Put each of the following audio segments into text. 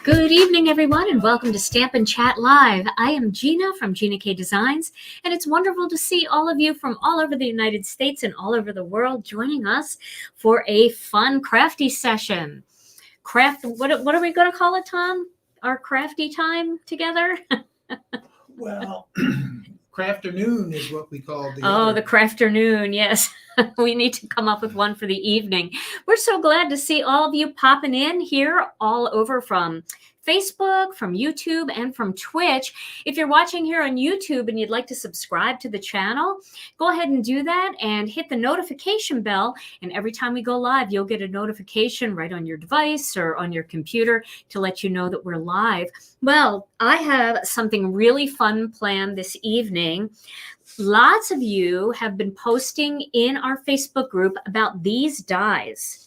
Good evening, everyone, and welcome to Stamp and Chat Live. I am Gina from Gina K Designs, and it's wonderful to see all of you from all over the United States and all over the world joining us for a fun crafty session. What are we going to call it, Tom? Our crafty time together? Well, crafternoon is what we call the the crafternoon, yes. We need to come up with one for the evening. We're so glad to see all of you popping in here all over from Facebook, from YouTube, and from Twitch. If you're watching here on YouTube and you'd like to subscribe to the channel, go ahead and do that and hit the notification bell. And every time we go live, you'll get a notification right on your device or on your computer to let you know that we're live. Well, I have something really fun planned this evening. Lots of you have been posting in our Facebook group about these dies,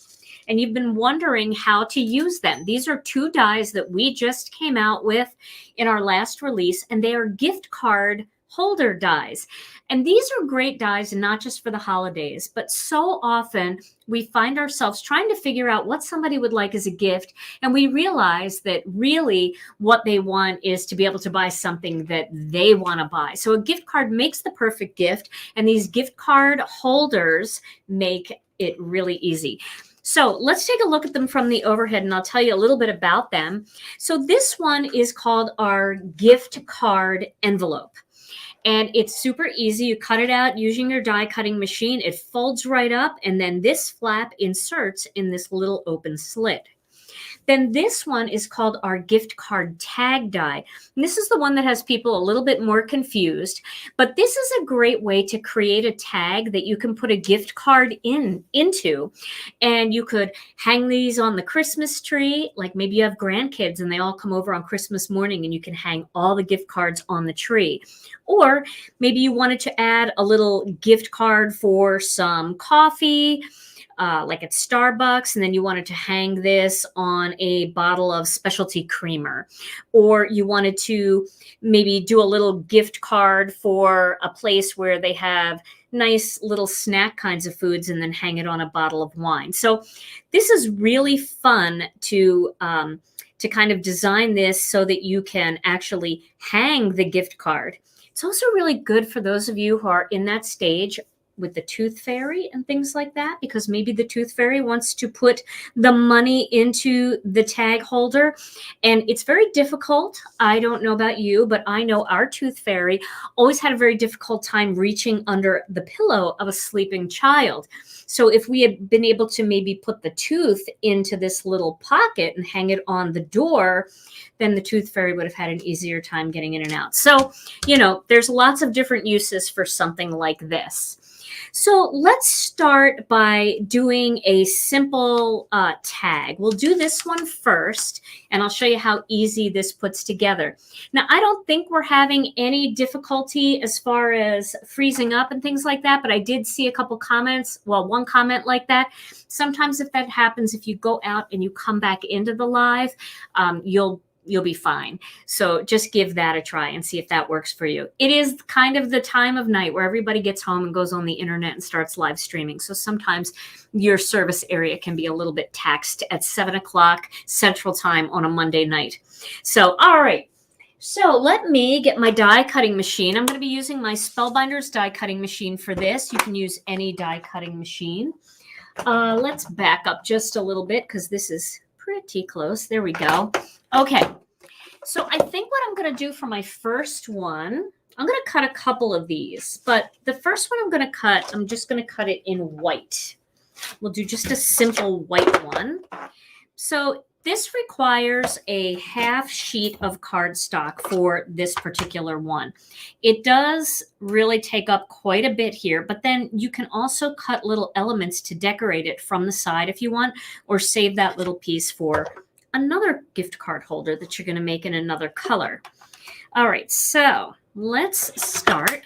and you've been wondering how to use them. These are 2 dies that we just came out with in our last release, and they are gift card holder dies. And these are great dies, not just for the holidays, but so often we find ourselves trying to figure out what somebody would like as a gift. And we realize that really what they want is to be able to buy something that they want to buy. So a gift card makes the perfect gift. And these gift card holders make it really easy. So let's take a look at them from the overhead, and I'll tell you a little bit about them. So this one is called our gift card envelope. And it's super easy. You cut it out using your die cutting machine. It folds right up, and then this flap inserts in this little open slit. Then this one is called our gift card tag die. And this is the one that has people a little bit more confused, but this is a great way to create a tag that you can put a gift card into. And you could hang these on the Christmas tree, like maybe you have grandkids and they all come over on Christmas morning and you can hang all the gift cards on the tree. Or maybe you wanted to add a little gift card for some coffee, like at Starbucks, and then you wanted to hang this on a bottle of specialty creamer. Or you wanted to maybe do a little gift card for a place where they have nice little snack kinds of foods and then hang it on a bottle of wine. So this is really fun to kind of design this so that you can actually hang the gift card. It's also really good for those of you who are in that stage with the tooth fairy and things like that, because maybe the tooth fairy wants to put the money into the tag holder. And it's very difficult. I don't know about you, but I know our tooth fairy always had a very difficult time reaching under the pillow of a sleeping child. So if we had been able to maybe put the tooth into this little pocket and hang it on the door, then the tooth fairy would have had an easier time getting in and out. So, there's lots of different uses for something like this. So let's start by doing a simple tag. We'll do this one first, and I'll show you how easy this puts together. Now, I don't think we're having any difficulty as far as freezing up and things like that, but I did see a couple comments, well, one comment like that. Sometimes if that happens, if you go out and you come back into the live, you'll be fine. So just give that a try and see if that works for you. It is kind of the time of night where everybody gets home and goes on the internet and starts live streaming. So sometimes your service area can be a little bit taxed at 7 o'clock Central Time on a Monday night. So, all right. So let me get my die cutting machine. I'm going to be using my Spellbinders die cutting machine for this. You can use any die cutting machine. Let's back up just a little bit because this is pretty close. There we go. Okay, so I think what I'm going to do for my first one, I'm going to cut a couple of these, but the first one I'm going to cut, I'm just going to cut it in white. We'll do just a simple white one. So this requires a half sheet of cardstock for this particular one. It does really take up quite a bit here, but then you can also cut little elements to decorate it from the side if you want, or save that little piece for another gift card holder that you're going to make in another color. All right, so let's start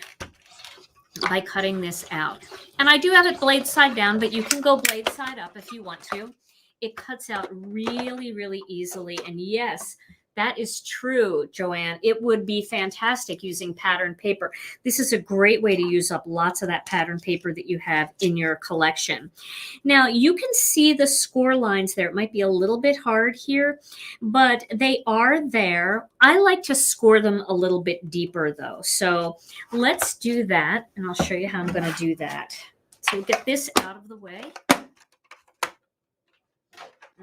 by cutting this out. And I do have it blade side down, but you can go blade side up if you want to. It cuts out really, really easily. And yes, that is true, Joanne. It would be fantastic using pattern paper. This is a great way to use up lots of that pattern paper that you have in your collection. Now, you can see the score lines there. It might be a little bit hard here, but they are there. I like to score them a little bit deeper, though. So let's do that, and I'll show you how I'm going to do that. So we'll get this out of the way.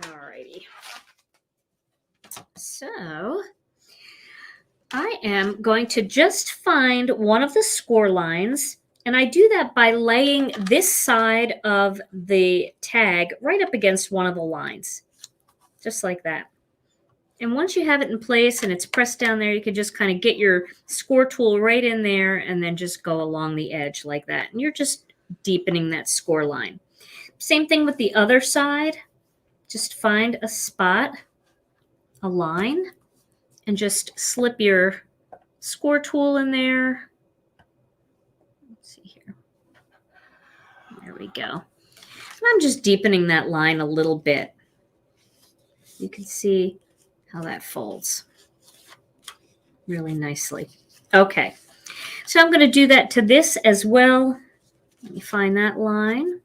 All righty. So I am going to just find one of the score lines, and I do that by laying this side of the tag right up against one of the lines, just like that. And once you have it in place and it's pressed down there, you can just kind of get your score tool right in there and then just go along the edge like that. And you're just deepening that score line. Same thing with the other side. Just find a spot, a line, and just slip your score tool in there. Let's see here. There we go. And I'm just deepening that line a little bit. You can see how that folds really nicely. Okay, so I'm going to do that to this as well. Let me find that line.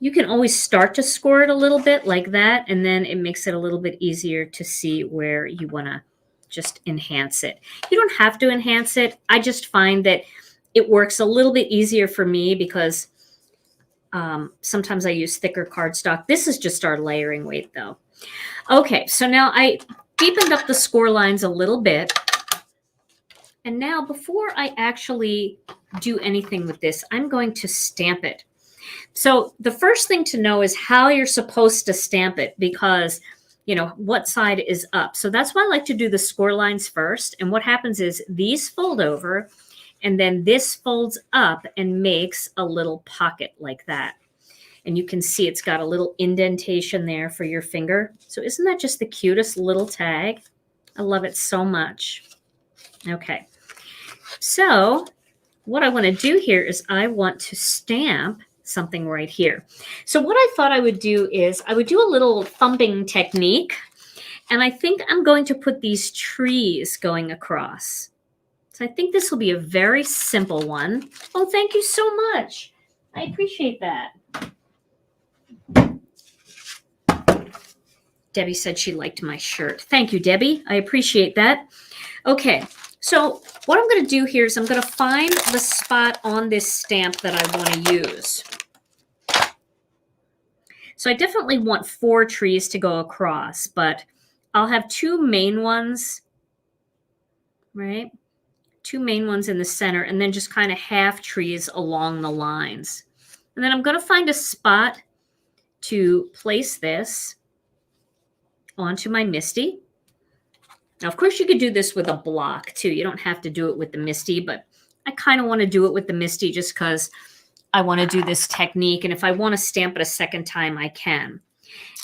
You can always start to score it a little bit like that, and then it makes it a little bit easier to see where you want to just enhance it. You don't have to enhance it. I just find that it works a little bit easier for me because sometimes I use thicker cardstock. This is just our layering weight, though. Okay, so now I deepened up the score lines a little bit. And now before I actually do anything with this, I'm going to stamp it. So the first thing to know is how you're supposed to stamp it because, you know, what side is up. So that's why I like to do the score lines first. And what happens is these fold over and then this folds up and makes a little pocket like that. And you can see it's got a little indentation there for your finger. So isn't that just the cutest little tag? I love it so much. Okay. So what I want to do here is I want to stamp something right here. So what I thought I would do is I would do a little thumping technique. And I think I'm going to put these trees going across. So I think this will be a very simple one. Oh, thank you so much. I appreciate that. Debbie said she liked my shirt. Thank you, Debbie. I appreciate that. Okay, so what I'm going to do here is I'm going to find the spot on this stamp that I want to use. So I definitely want 4 trees to go across, but I'll have 2 main ones, right? 2 main ones in the center, and then just kind of half trees along the lines. And then I'm going to find a spot to place this onto my MISTI. Now, of course, you could do this with a block too. You don't have to do it with the MISTI, but I kind of want to do it with the MISTI just because I want to do this technique. And if I want to stamp it a second time, I can.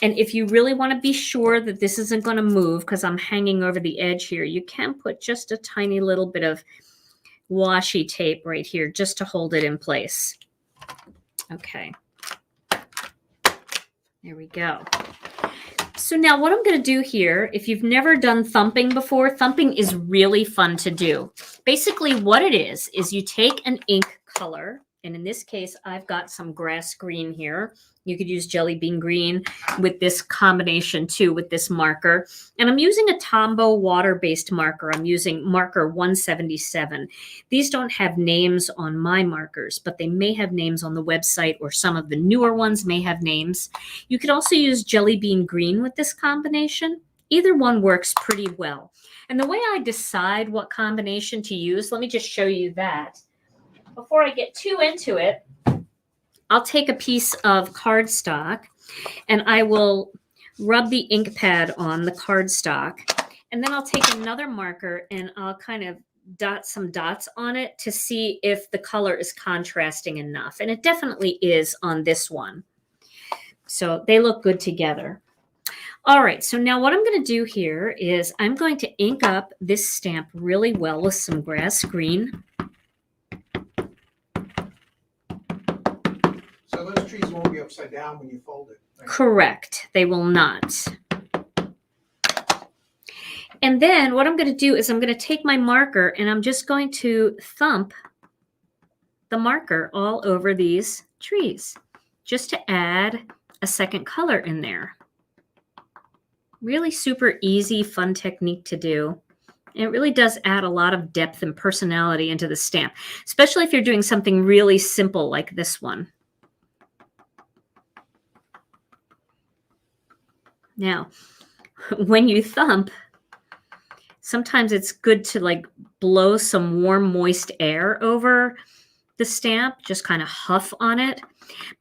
And if you really want to be sure that this isn't going to move because I'm hanging over the edge here, you can put just a tiny little bit of washi tape right here just to hold it in place. Okay. There we go. So now what I'm going to do here, if you've never done thumping before, thumping is really fun to do. Basically what it is you take an ink color, and in this case, I've got some grass green here. You could use jelly bean green with this combination too, with this marker. And I'm using a Tombow water-based marker. I'm using marker 177. These don't have names on my markers, but they may have names on the website, or some of the newer ones may have names. You could also use jelly bean green with this combination. Either one works pretty well. And the way I decide what combination to use, let me just show you that. Before I get too into it, I'll take a piece of cardstock and I will rub the ink pad on the cardstock. And then I'll take another marker and I'll kind of dot some dots on it to see if the color is contrasting enough. And it definitely is on this one. So they look good together. All right, so now what I'm going to do here is I'm going to ink up this stamp really well with some grass green. So those trees won't be upside down when you fold it. Right? Correct. They will not. And then what I'm going to do is I'm going to take my marker and I'm just going to thump the marker all over these trees just to add a second color in there. Really super easy, fun technique to do. It really does add a lot of depth and personality into the stamp, especially if you're doing something really simple like this one. Now, when you thump, sometimes it's good to like blow some warm, moist air over the stamp, just kind of huff on it.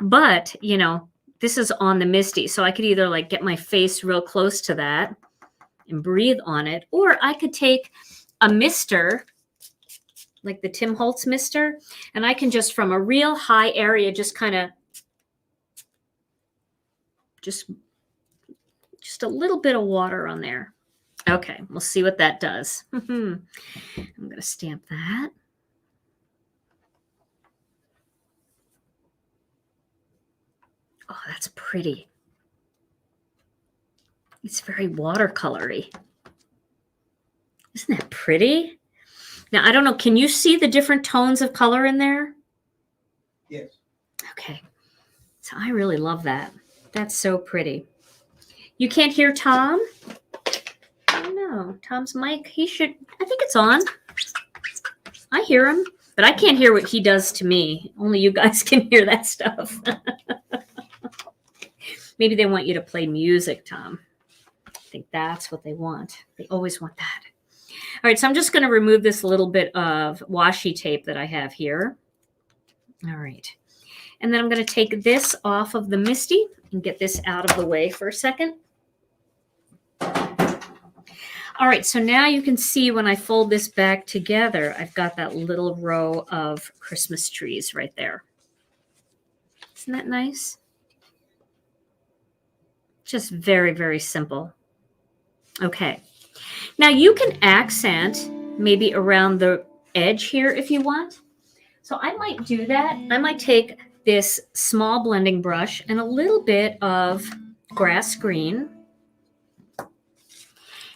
But, you know, this is on the MISTI, so I could either like get my face real close to that and breathe on it, or I could take a mister, like the Tim Holtz mister, and I can just from a real high area just kind of just a little bit of water on there. Okay, we'll see what that does. I'm going to stamp that. Oh, that's pretty. It's very watercolory. Isn't that pretty? Now, I don't know. Can you see the different tones of color in there? Yes. Okay. So I really love that. That's so pretty. You can't hear Tom? Oh, no. Tom's mic, he should, I think it's on. I hear him, but I can't hear what he does to me. Only you guys can hear that stuff. Maybe they want you to play music, Tom. I think that's what they want. They always want that. All right, so I'm just going to remove this little bit of washi tape that I have here. All right. And then I'm going to take this off of the MISTI and get this out of the way for a second. All right, so now you can see when I fold this back together, I've got that little row of Christmas trees right there. Isn't that nice? Just very, very simple. Okay. Now you can accent maybe around the edge here if you want. So I might do that. I might take this small blending brush and a little bit of grass green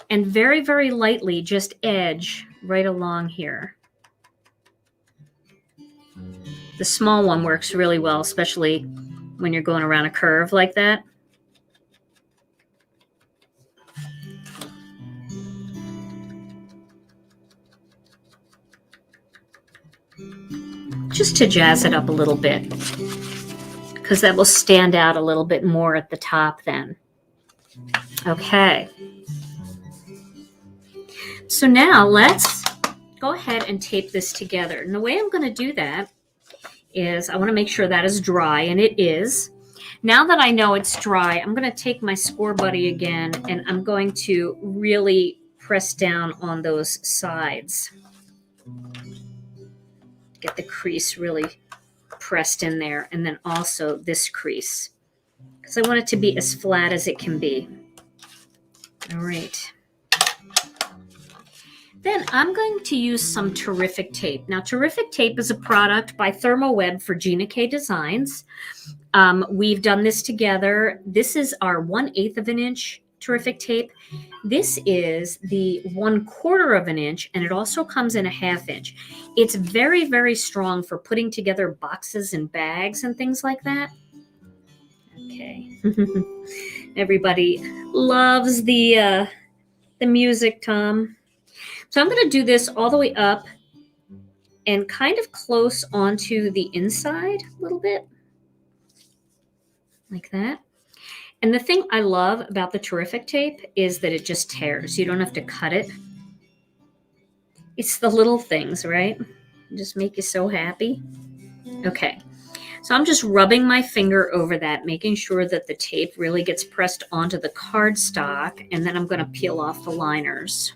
and very, very lightly just edge right along here. The small one works really well, especially when you're going around a curve like that. Just to jazz it up a little bit, because that will stand out a little bit more at the top then. Okay. So now let's go ahead and tape this together. And the way I'm going to do that is I want to make sure that is dry, and it is. Now that I know it's dry, I'm going to take my score buddy again, and I'm going to really press down on those sides. Get the crease really pressed in there, and then also this crease, because I want it to be as flat as it can be. All right. Then I'm going to use some Terrific tape. Now, Terrific tape is a product by ThermoWeb for Gina K Designs. We've done this together. This is our 1/8 of an inch Terrific tape. This is the 1/4 of an inch, and it also comes in a 1/2 inch. It's very, very strong for putting together boxes and bags and things like that. Okay. Everybody loves the music, Tom. So I'm going to do this all the way up and kind of close onto the inside a little bit, like that. And the thing I love about the Terrific tape is that it just tears. You don't have to cut it. It's the little things, right? Just make you so happy. Okay. So I'm just rubbing my finger over that, making sure that the tape really gets pressed onto the cardstock, and then I'm going to peel off the liners.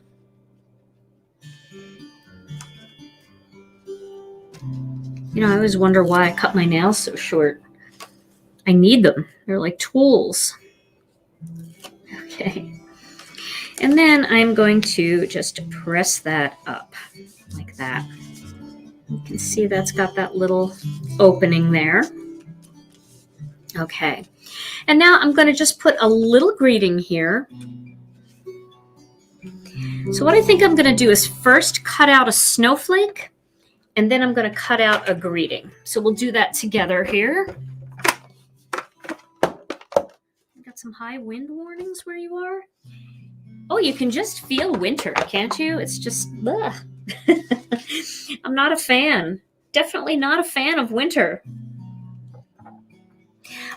You know, I always wonder why I cut my nails so short. I need them. They're like tools. Okay. And then I'm going to just press that up like that. You can see that's got that little opening there. Okay. And now I'm going to just put a little greeting here. So what I think I'm going to do is first cut out a snowflake, and then I'm going to cut out a greeting. So we'll do that together here. Got some high wind warnings where you are. Oh, you can just feel winter, can't you? It's just, ugh. I'm not a fan. Definitely not a fan of winter.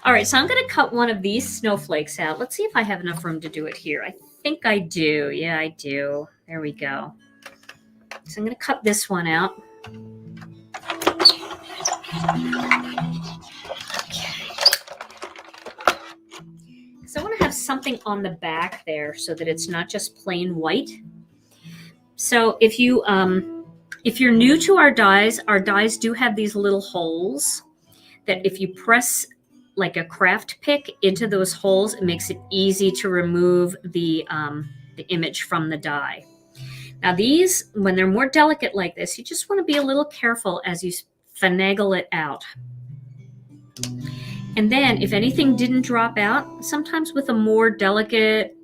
All right, so I'm going to cut one of these snowflakes out. Let's see if I have enough room to do it here. I think I do. Yeah, I do. There we go. So I'm going to cut this one out. So I want to have something on the back there so that it's not just plain white. So if you're new to our dies do have these little holes that if you press like a craft pick into those holes, it makes it easy to remove the image from the die. Now these, when they're more delicate like this, you just want to be a little careful as you finagle it out. And then if anything didn't drop out, sometimes with a more delicate,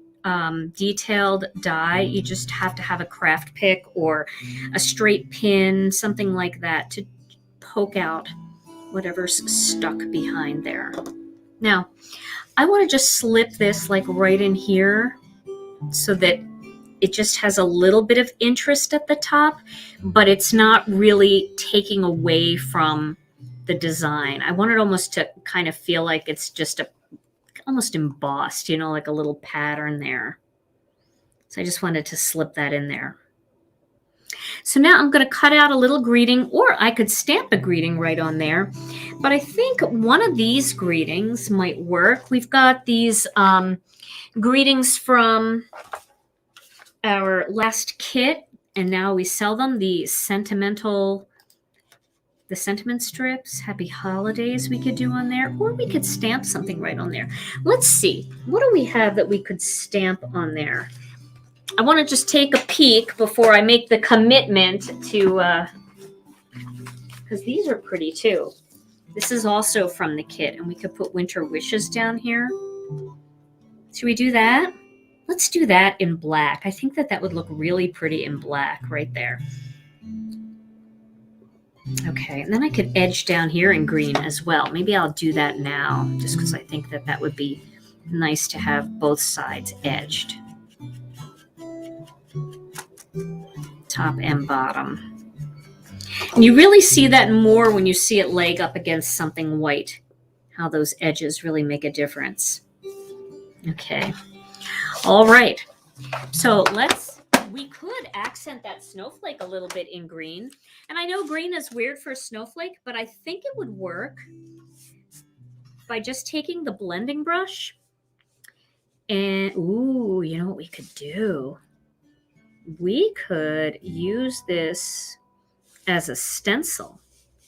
detailed die, you just have to have a craft pick or a straight pin, something like that, to poke out whatever's stuck behind there. Now, I want to just slip this like right in here so that it just has a little bit of interest at the top, but it's not really taking away from the design. I want it almost to kind of feel like it's just almost embossed, you know, like a little pattern there. So I just wanted to slip that in there. So now I'm going to cut out a little greeting, or I could stamp a greeting right on there. But I think one of these greetings might work. We've got these greetings from our last kit, and now we sell them, the sentiment strips. Happy holidays we could do on there, or we could stamp something right on there. Let's see, what do we have that we could stamp on there? I want to just take a peek before I make the commitment to, because these are pretty too. This is also from the kit, and we could put winter wishes down here. Should we do that? Let's do that in black. I think that would look really pretty in black right there. Okay, and then I could edge down here in green as well. Maybe I'll do that now, just because I think that would be nice to have both sides edged. Top and bottom. And you really see that more when you see it leg up against something white, how those edges really make a difference. Okay. All right. So we could accent that snowflake a little bit in green. And I know green is weird for a snowflake, but I think it would work by just taking the blending brush and, ooh, you know what we could do? We could use this as a stencil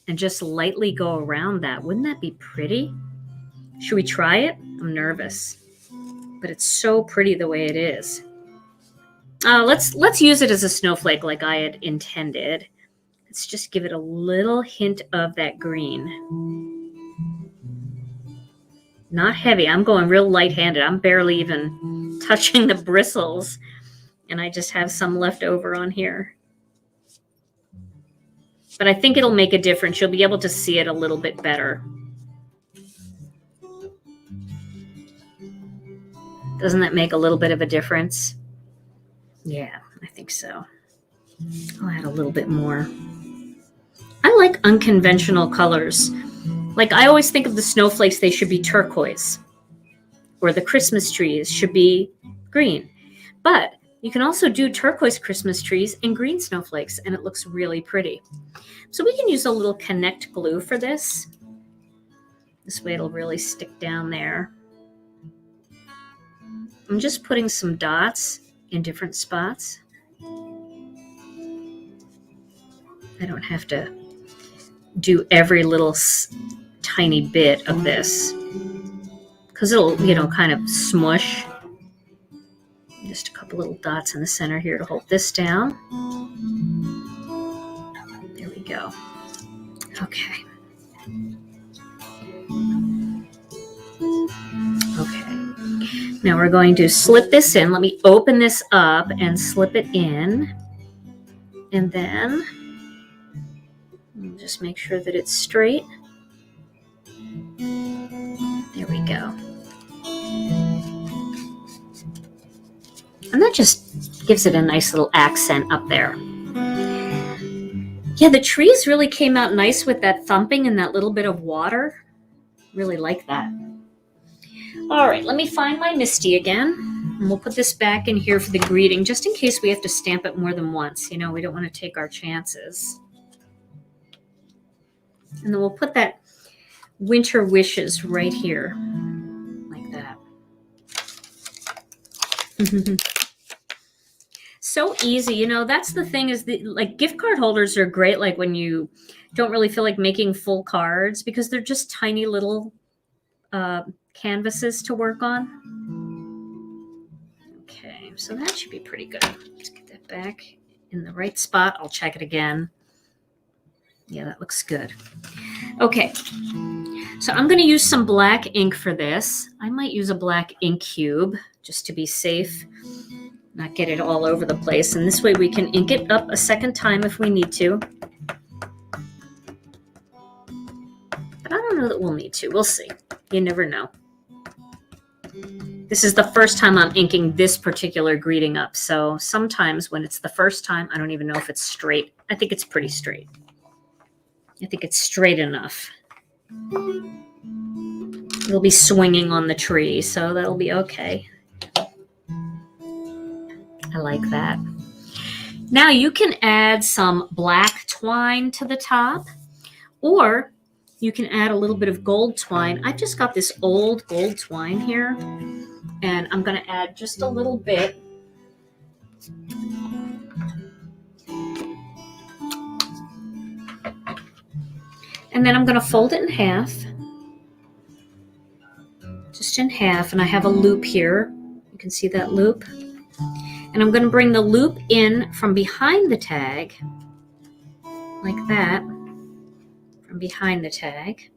and just lightly go around that. Wouldn't that be pretty? Should we try it? I'm nervous, but it's so pretty the way it is. Let's use it as a snowflake like I had intended. Let's just give it a little hint of that green. Not heavy. I'm going real light-handed. I'm barely even touching the bristles, and I just have some left over on here. But I think it'll make a difference. You'll be able to see it a little bit better. Doesn't that make a little bit of a difference? Yeah, I think so. I'll add a little bit more. I like unconventional colors. Like I always think of the snowflakes, they should be turquoise. Or the Christmas trees should be green. But you can also do turquoise Christmas trees and green snowflakes, and it looks really pretty. So we can use a little connect glue for this. This way it'll really stick down there. I'm just putting some dots in different spots. I don't have to do every little tiny bit of this because it'll, you know, kind of smush. Just a couple little dots in the center here to hold this down. There we go. Okay. Okay. Now we're going to slip this in. Let me open this up and slip it in. And then just make sure that it's straight. There we go. And that just gives it a nice little accent up there. Yeah, the trees really came out nice with that thumping and that little bit of water. Really like that. All right, let me find my Misty again. And we'll put this back in here for the greeting, just in case we have to stamp it more than once. You know, we don't want to take our chances. And then we'll put that Winter Wishes right here, like that. So easy, you know, that's the thing is that, like, gift card holders are great, like when you don't really feel like making full cards, because they're just tiny little canvases to work on. Okay, so that should be pretty good. Let's get that back in the right spot. I'll check it again. Yeah, that looks good. Okay, so I'm going to use some black ink for this. I might use a black ink cube just to be safe, not get it all over the place. And this way we can ink it up a second time if we need to. But I don't know that we'll need to. We'll see. You never know. This is the first time I'm inking this particular greeting up. So sometimes when it's the first time, I don't even know if it's straight. I think it's pretty straight. I think it's straight enough. It'll be swinging on the tree, so that'll be okay. I like that. Now you can add some black twine to the top, or you can add a little bit of gold twine. I've just got this old gold twine here, and I'm going to add just a little bit. And then I'm going to fold it in half, just in half, and I have a loop here. You can see that loop. And I'm going to bring the loop in from behind the tag, like that, from behind the tag.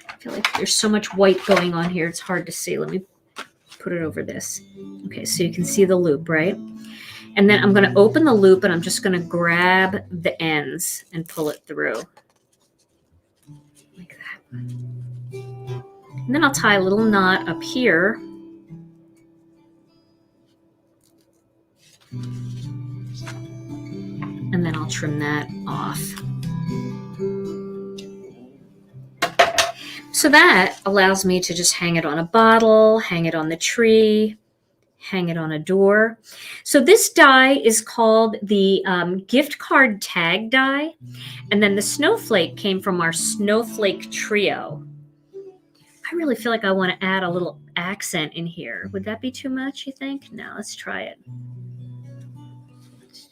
I feel like there's so much white going on here, it's hard to see. Let me put it over this. Okay, so you can see the loop, right? And then I'm going to open the loop, and I'm just going to grab the ends and pull it through. Like that. And then I'll tie a little knot up here. And then I'll trim that off. So that allows me to just hang it on a bottle, hang it on the tree, hang it on a door. So this die is called the gift card tag die. And then the snowflake came from our Snowflake Trio. I really feel like I want to add a little accent in here. Would that be too much, you think? No, let's try it.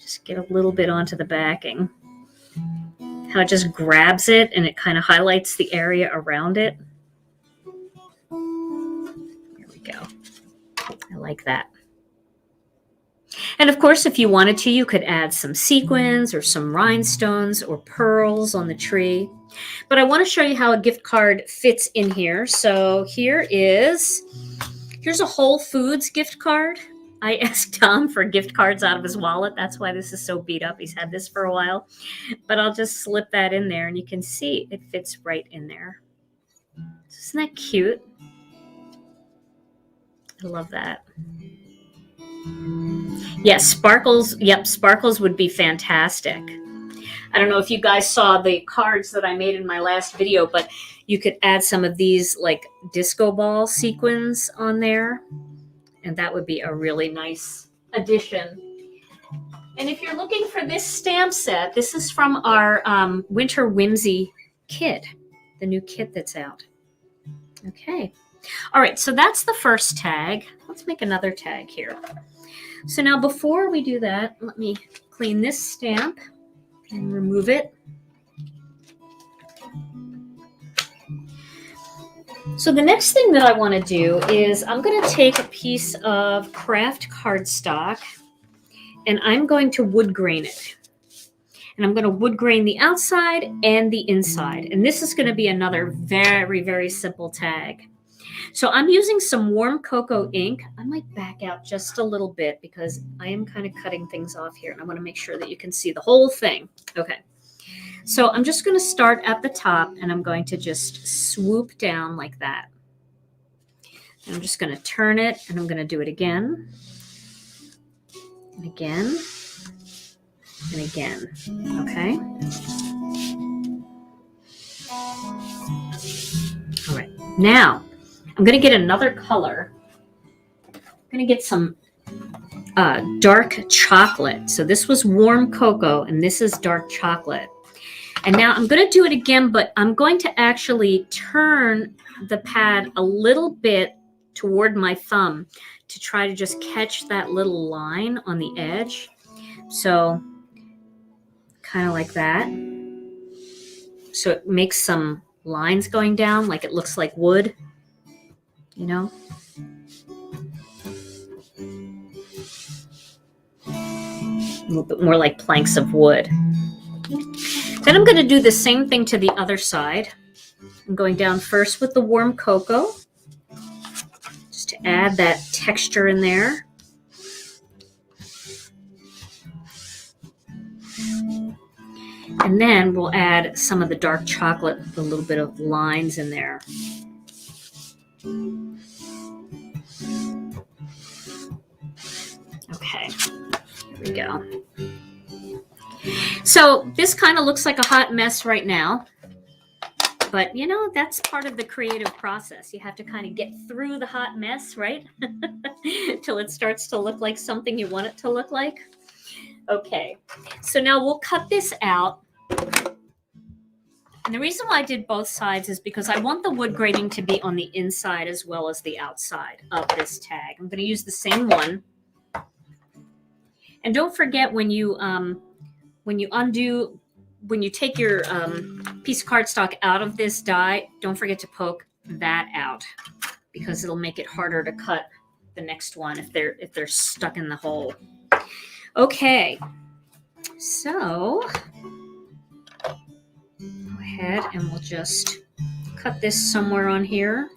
Just get a little bit onto the backing. How it just grabs it and it kind of highlights the area around it. There we go. I like that. And of course, if you wanted to, you could add some sequins or some rhinestones or pearls on the tree. But I want to show you how a gift card fits in here. So here's a Whole Foods gift card. I asked Tom for gift cards out of his wallet. That's why this is so beat up. He's had this for a while. But I'll just slip that in there, and you can see it fits right in there. Isn't that cute? I love that. Yes, sparkles. Yep, sparkles would be fantastic. I don't know if you guys saw the cards that I made in my last video, but you could add some of these like disco ball sequins on there. And that would be a really nice addition. And if you're looking for this stamp set, this is from our Winter Whimsy Kit, the new kit that's out. Okay. All right, so that's the first tag. Let's make another tag here. So now before we do that, let me clean this stamp and remove it. So the next thing that I want to do is I'm going to take a piece of craft cardstock and I'm going to wood grain it. And I'm going to wood grain the outside and the inside. And this is going to be another very, very simple tag. So I'm using some warm cocoa ink. I might back out just a little bit because I am kind of cutting things off here and I want to make sure that you can see the whole thing. Okay. So I'm just going to start at the top and I'm going to just swoop down like that. And I'm just going to turn it and I'm going to do it again and again and again. Okay. All right. Now I'm going to get another color. I'm going to get some dark chocolate. So this was warm cocoa and this is dark chocolate. And now I'm going to do it again, but I'm going to actually turn the pad a little bit toward my thumb to try to just catch that little line on the edge. So kind of like that. So it makes some lines going down like it looks like wood, you know? A little bit more like planks of wood. Then I'm going to do the same thing to the other side. I'm going down first with the warm cocoa, just to add that texture in there. And then we'll add some of the dark chocolate with a little bit of lines in there. Okay, here we go. So this kind of looks like a hot mess right now, but you know, that's part of the creative process. You have to kind of get through the hot mess, right? Till it starts to look like something you want it to look like. Okay, so now we'll cut this out. And the reason why I did both sides is because I want the wood grating to be on the inside as well as the outside of this tag. I'm going to use the same one. And don't forget when you take your piece of cardstock out of this die, don't forget to poke that out because it'll make it harder to cut the next one if they're stuck in the hole. Okay, so go ahead and we'll just cut this somewhere on here.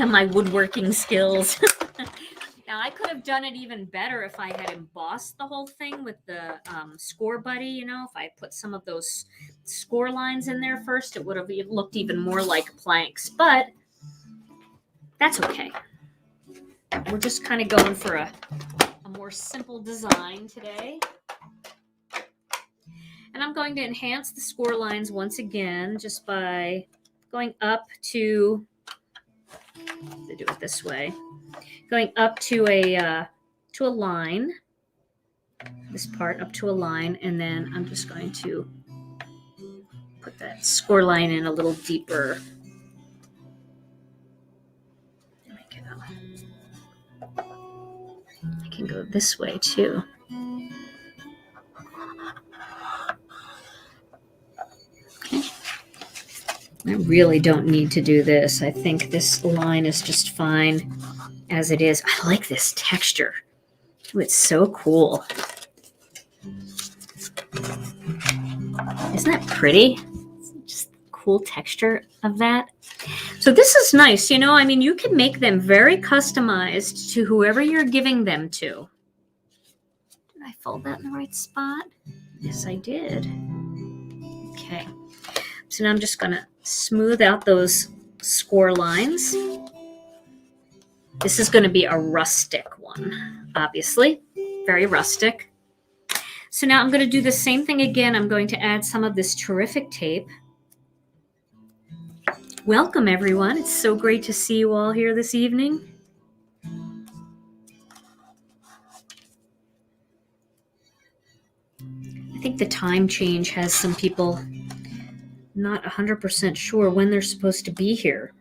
My woodworking skills. Now I could have done it even better if I had embossed the whole thing with the score buddy, you know, if I put some of those score lines in there first, it would have looked even more like planks, but that's okay. We're just kind of going for a more simple design today. And I'm going to enhance the score lines once again, just by going up to do it this way, going up to a line, this part up to a line, and then I'm just going to put that score line in a little deeper. There we go. I can go this way too. Okay. I really don't need to do this. I think this line is just fine as it is. I like this texture. Ooh, it's so cool. Isn't that pretty? Just cool texture of that. So this is nice. You know, I mean, you can make them very customized to whoever you're giving them to. Did I fold that in the right spot? Yes, I did. Okay. So now I'm just going to smooth out those score lines. This is going to be a rustic one, obviously. Very rustic. So now I'm going to do the same thing again. I'm going to add some of this terrific tape. Welcome, everyone. It's so great to see you all here this evening. I think the time change has some people not 100% sure when they're supposed to be here.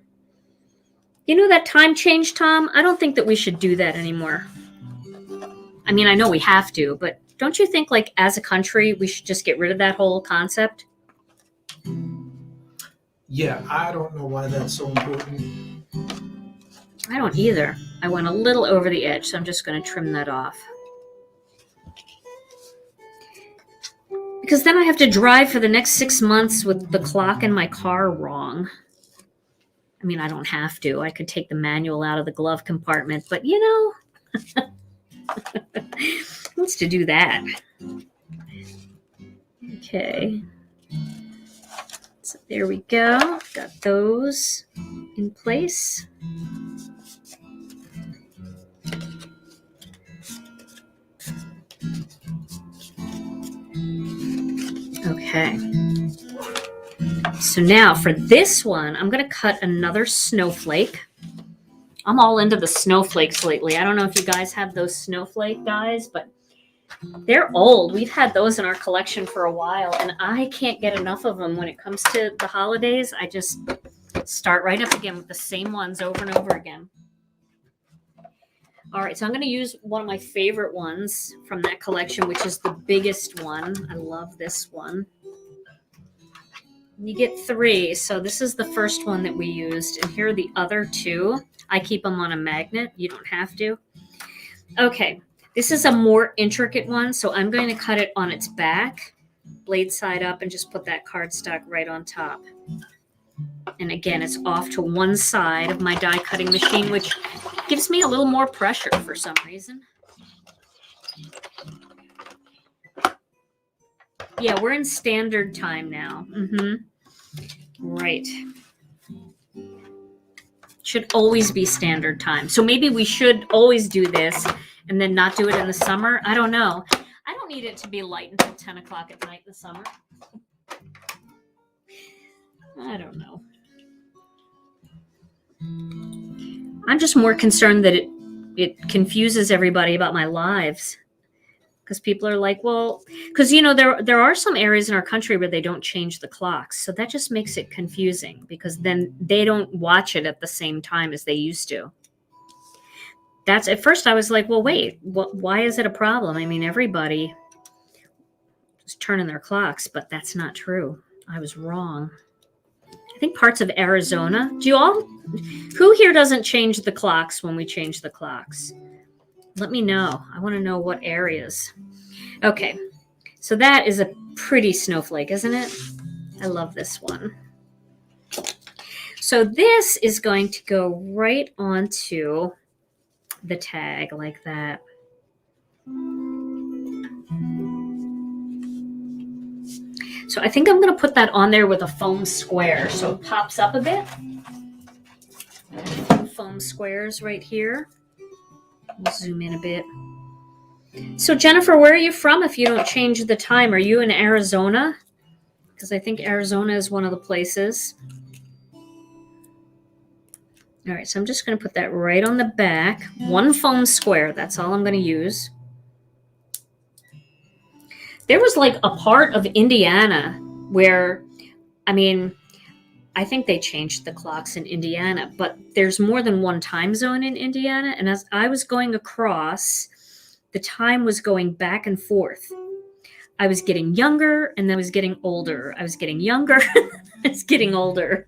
You know that time change, Tom? I don't think that we should do that anymore. I mean, I know we have to, but don't you think, like, as a country, we should just get rid of that whole concept? Yeah, I don't know why that's so important. I don't either. I went a little over the edge, so I'm just going to trim that off. Because then I have to drive for the next 6 months with the clock in my car wrong. I mean, I don't have to. I could take the manual out of the glove compartment, but you know, who wants to do that? Okay. So there we go. Got those in place. Okay. So now for this one, I'm going to cut another snowflake. I'm all into the snowflakes lately. I don't know if you guys have those snowflake dies, but they're old. We've had those in our collection for a while, and I can't get enough of them when it comes to the holidays. I just start right up again with the same ones over and over again. All right, so I'm going to use one of my favorite ones from that collection, which is the biggest one. I love this one. You get 3, so this is the first one that we used, and here are the other 2. I keep them on a magnet. You don't have to. Okay, this is a more intricate one, so I'm going to cut it on its back, blade side up, and just put that cardstock right on top. And again, it's off to one side of my die cutting machine, which gives me a little more pressure for some reason. Yeah, we're in standard time now. Right. Should always be standard time. So maybe we should always do this and then not do it in the summer. I don't know. I don't need it to be light until 10 o'clock at night in the summer. I don't know. I'm just more concerned that it confuses everybody about my lives. Because people are like, well, because, you know, there are some areas in our country where they don't change the clocks. So that just makes it confusing because then they don't watch it at the same time as they used to. That's at first I was like, well, wait, why is it a problem? I mean, everybody is turning their clocks, but that's not true. I was wrong. I think parts of Arizona. Who here doesn't change the clocks when we change the clocks? Let me know. I want to know what areas. Okay, so that is a pretty snowflake, isn't it? I love this one. So this is going to go right onto the tag like that. So I think I'm going to put that on there with a foam square so it pops up a bit. Foam squares right here. We'll zoom in a bit. So Jennifer, where are you from if you don't change the time? Are you in Arizona? Because I think Arizona is one of the places. All right, so I'm just going to put that right on the back. One foam square. That's all I'm going to use. There was like a part of Indiana where, I mean, I think they changed the clocks in Indiana, but there's more than one time zone in Indiana. And as I was going across, the time was going back and forth. I was getting younger and then I was getting older. I was getting younger. I was getting older.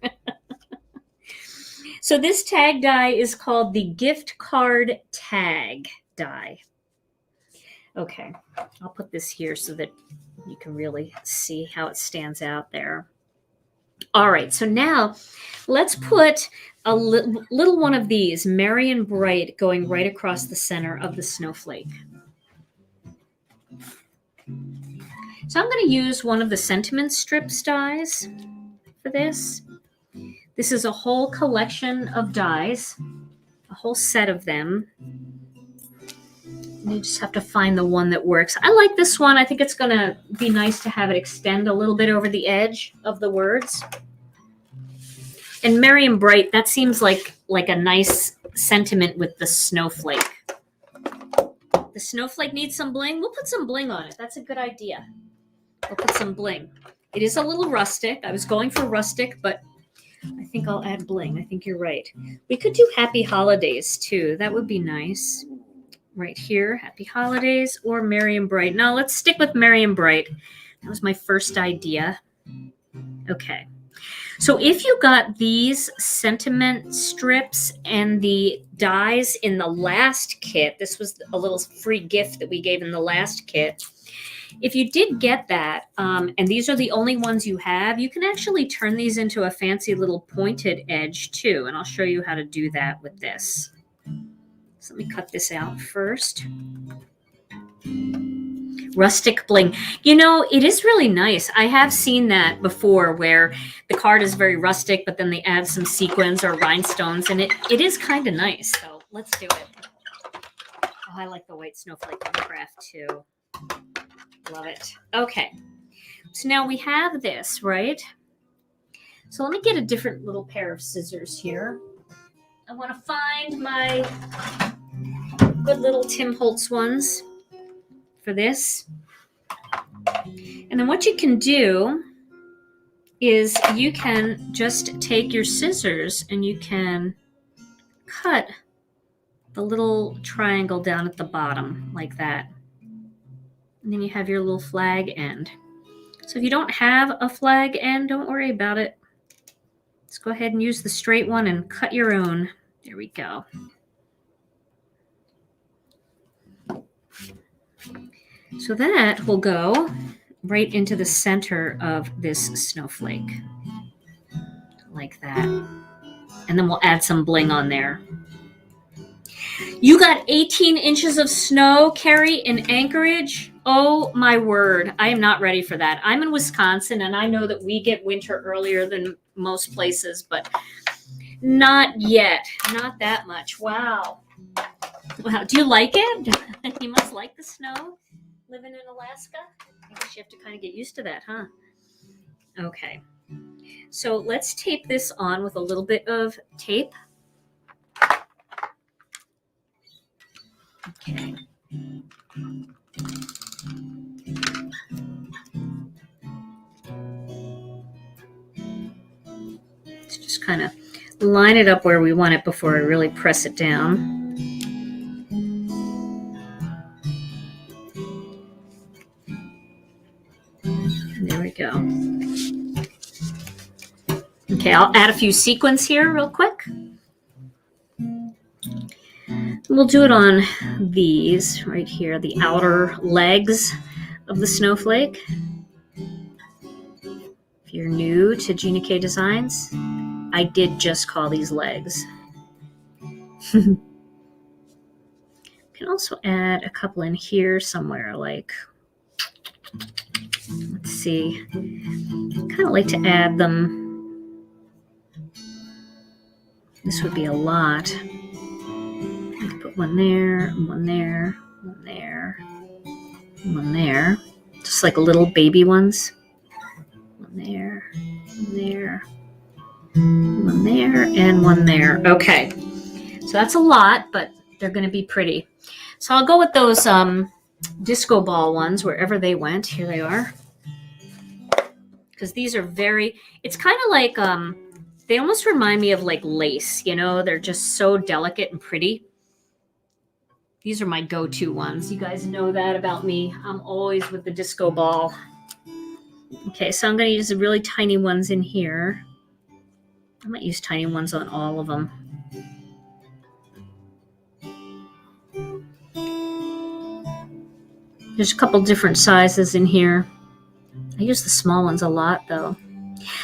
So this tag die is called the gift card tag die. Okay, I'll put this here so that you can really see how it stands out there. All right, so now let's put a little one of these, Merry and Bright, going right across the center of the snowflake. So I'm going to use one of the sentiment strips dies for this. This is a whole collection of dies, a whole set of them. You just have to find the one that works. I like this one. I think it's going to be nice to have it extend a little bit over the edge of the words. And Merry and Bright, that seems like a nice sentiment with the snowflake. The snowflake needs some bling. We'll put some bling on it. That's a good idea. We'll put some bling. It is a little rustic. I was going for rustic, but I think I'll add bling. I think you're right. We could do happy holidays too. That would be nice. right here, Happy Holidays or Merry and Bright. No, let's stick with Merry and Bright. That was my first idea. Okay. So if you got these sentiment strips and the dies in the last kit, this was a little free gift that we gave in the last kit. If you did get that, and these are the only ones you have, you can actually turn these into a fancy little pointed edge too. And I'll show you how to do that with this. So let me cut this out first. Rustic bling. You know, it is really nice. I have seen that before where the card is very rustic, but then they add some sequins or rhinestones, and it is kind of nice. So let's do it. Oh, I like the white snowflake on the craft too. Love it. Okay. So now we have this, right? So let me get a different little pair of scissors here. I want to find my good little Tim Holtz ones for this. And then what you can do is you can just take your scissors and you can cut the little triangle down at the bottom like that. And then you have your little flag end. So if you don't have a flag end, don't worry about it. Let's go ahead and use the straight one and cut your own. There we go. So that will go right into the center of this snowflake. Like that. And then we'll add some bling on there. You got 18 inches of snow, Carrie, in Anchorage? Oh my word. I am not ready for that. I'm in Wisconsin and I know that we get winter earlier than most places, but not yet. Not that much. Wow. Wow. Do you like it? You must like the snow living in Alaska. I guess you have to kind of get used to that, huh? Okay. So let's tape this on with a little bit of tape. Okay. Let's just kind of line it up where we want it before I really press it down. There we go. Okay, I'll add a few sequins here real quick. We'll do it on these right here, the outer legs of the snowflake. If you're new to Gina K Designs, I did just call these legs. You can also add a couple in here somewhere, like, let's see, kind of like to add them. This would be a lot. Put one there, one there, one there, one there. Just like little baby ones. One there, one there, one there, and one there. Okay. So that's a lot, but they're going to be pretty. So I'll go with those disco ball ones wherever they went. Here they are. Because these are very, it's kind of like, they almost remind me of like lace, you know, they're just so delicate and pretty. These are my go-to ones. You guys know that about me. I'm always with the disco ball. Okay, so I'm going to use the really tiny ones in here. I might use tiny ones on all of them. There's a couple different sizes in here. I use the small ones a lot, though.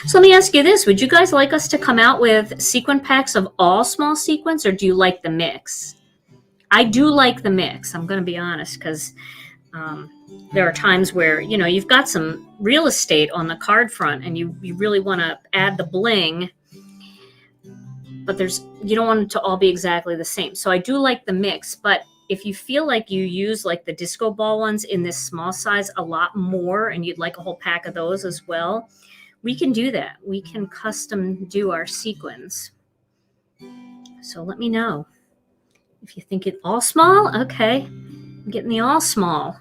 So let me ask you this. Would you guys like us to come out with sequin packs of all small sequins, or do you like the mix? I do like the mix. I'm going to be honest, because there are times where, you know, you've got some real estate on the card front and you really want to add the bling, but you don't want it to all be exactly the same. So I do like the mix, but if you feel like you use like the disco ball ones in this small size a lot more and you'd like a whole pack of those as well, we can do that. We can custom do our sequins. So let me know. If you think it all small, okay. I'm getting the all small.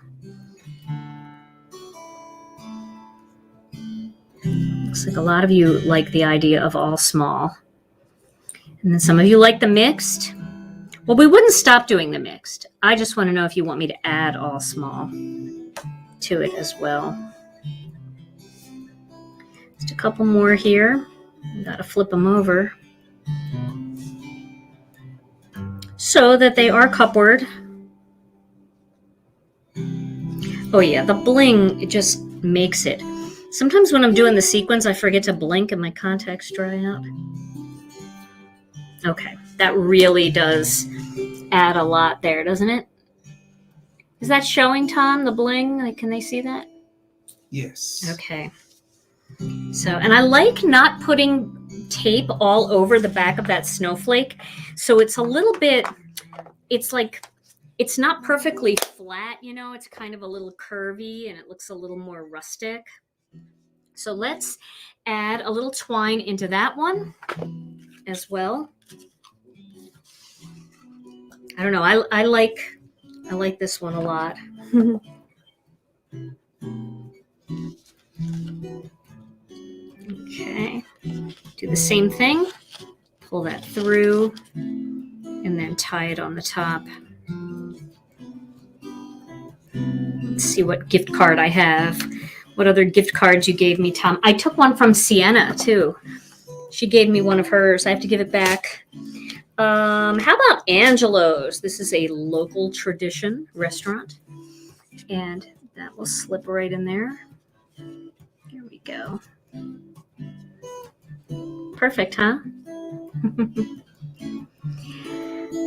Looks like a lot of you like the idea of all small. And then some of you like the mixed. Well, we wouldn't stop doing the mixed. I just want to know if you want me to add all small to it as well. Just a couple more here. Got to flip them over so that they are cupward. Oh yeah, the bling, it just makes it. Sometimes when I'm doing the sequins, I forget to blink and my contacts dry out. Okay, that really does add a lot there, doesn't it? Is that showing, Tom, the bling? Like, can they see that? Yes. Okay. So, and I like not putting tape all over the back of that snowflake. So it's a little bit, it's like, it's not perfectly flat, you know, it's kind of a little curvy and it looks a little more rustic. So let's add a little twine into that one as well. I don't know, I like this one a lot. Okay, do the same thing, pull that through, and then tie it on the top. Let's see what gift card I have. What other gift cards you gave me, Tom? I took one from Sienna, too. She gave me one of hers. I have to give it back. How about Angelo's? This is a local tradition restaurant. And that will slip right in there. Here we go. Perfect, huh?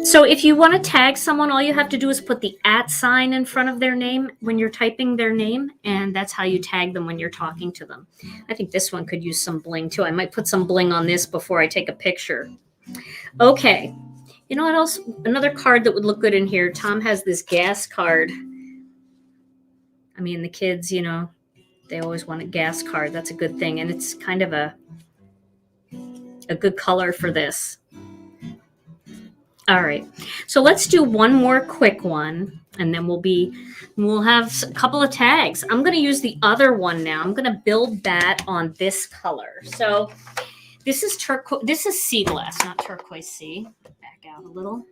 So if you want to tag someone, all you have to do is put the @ sign in front of their name when you're typing their name, and that's how you tag them when you're talking to them. I think this one could use some bling too. I might put some bling on this before I take a picture. Okay. You know what else? Another card that would look good in here. Tom has this gas card. I mean, the kids, you know, they always want a gas card. That's a good thing. And it's kind of a good color for this. All right, so let's do one more quick one, and then we'll have a couple of tags. I'm going to use the other one now. I'm going to build that on this color. So this is This is sea glass, not turquoise sea. Back out a little.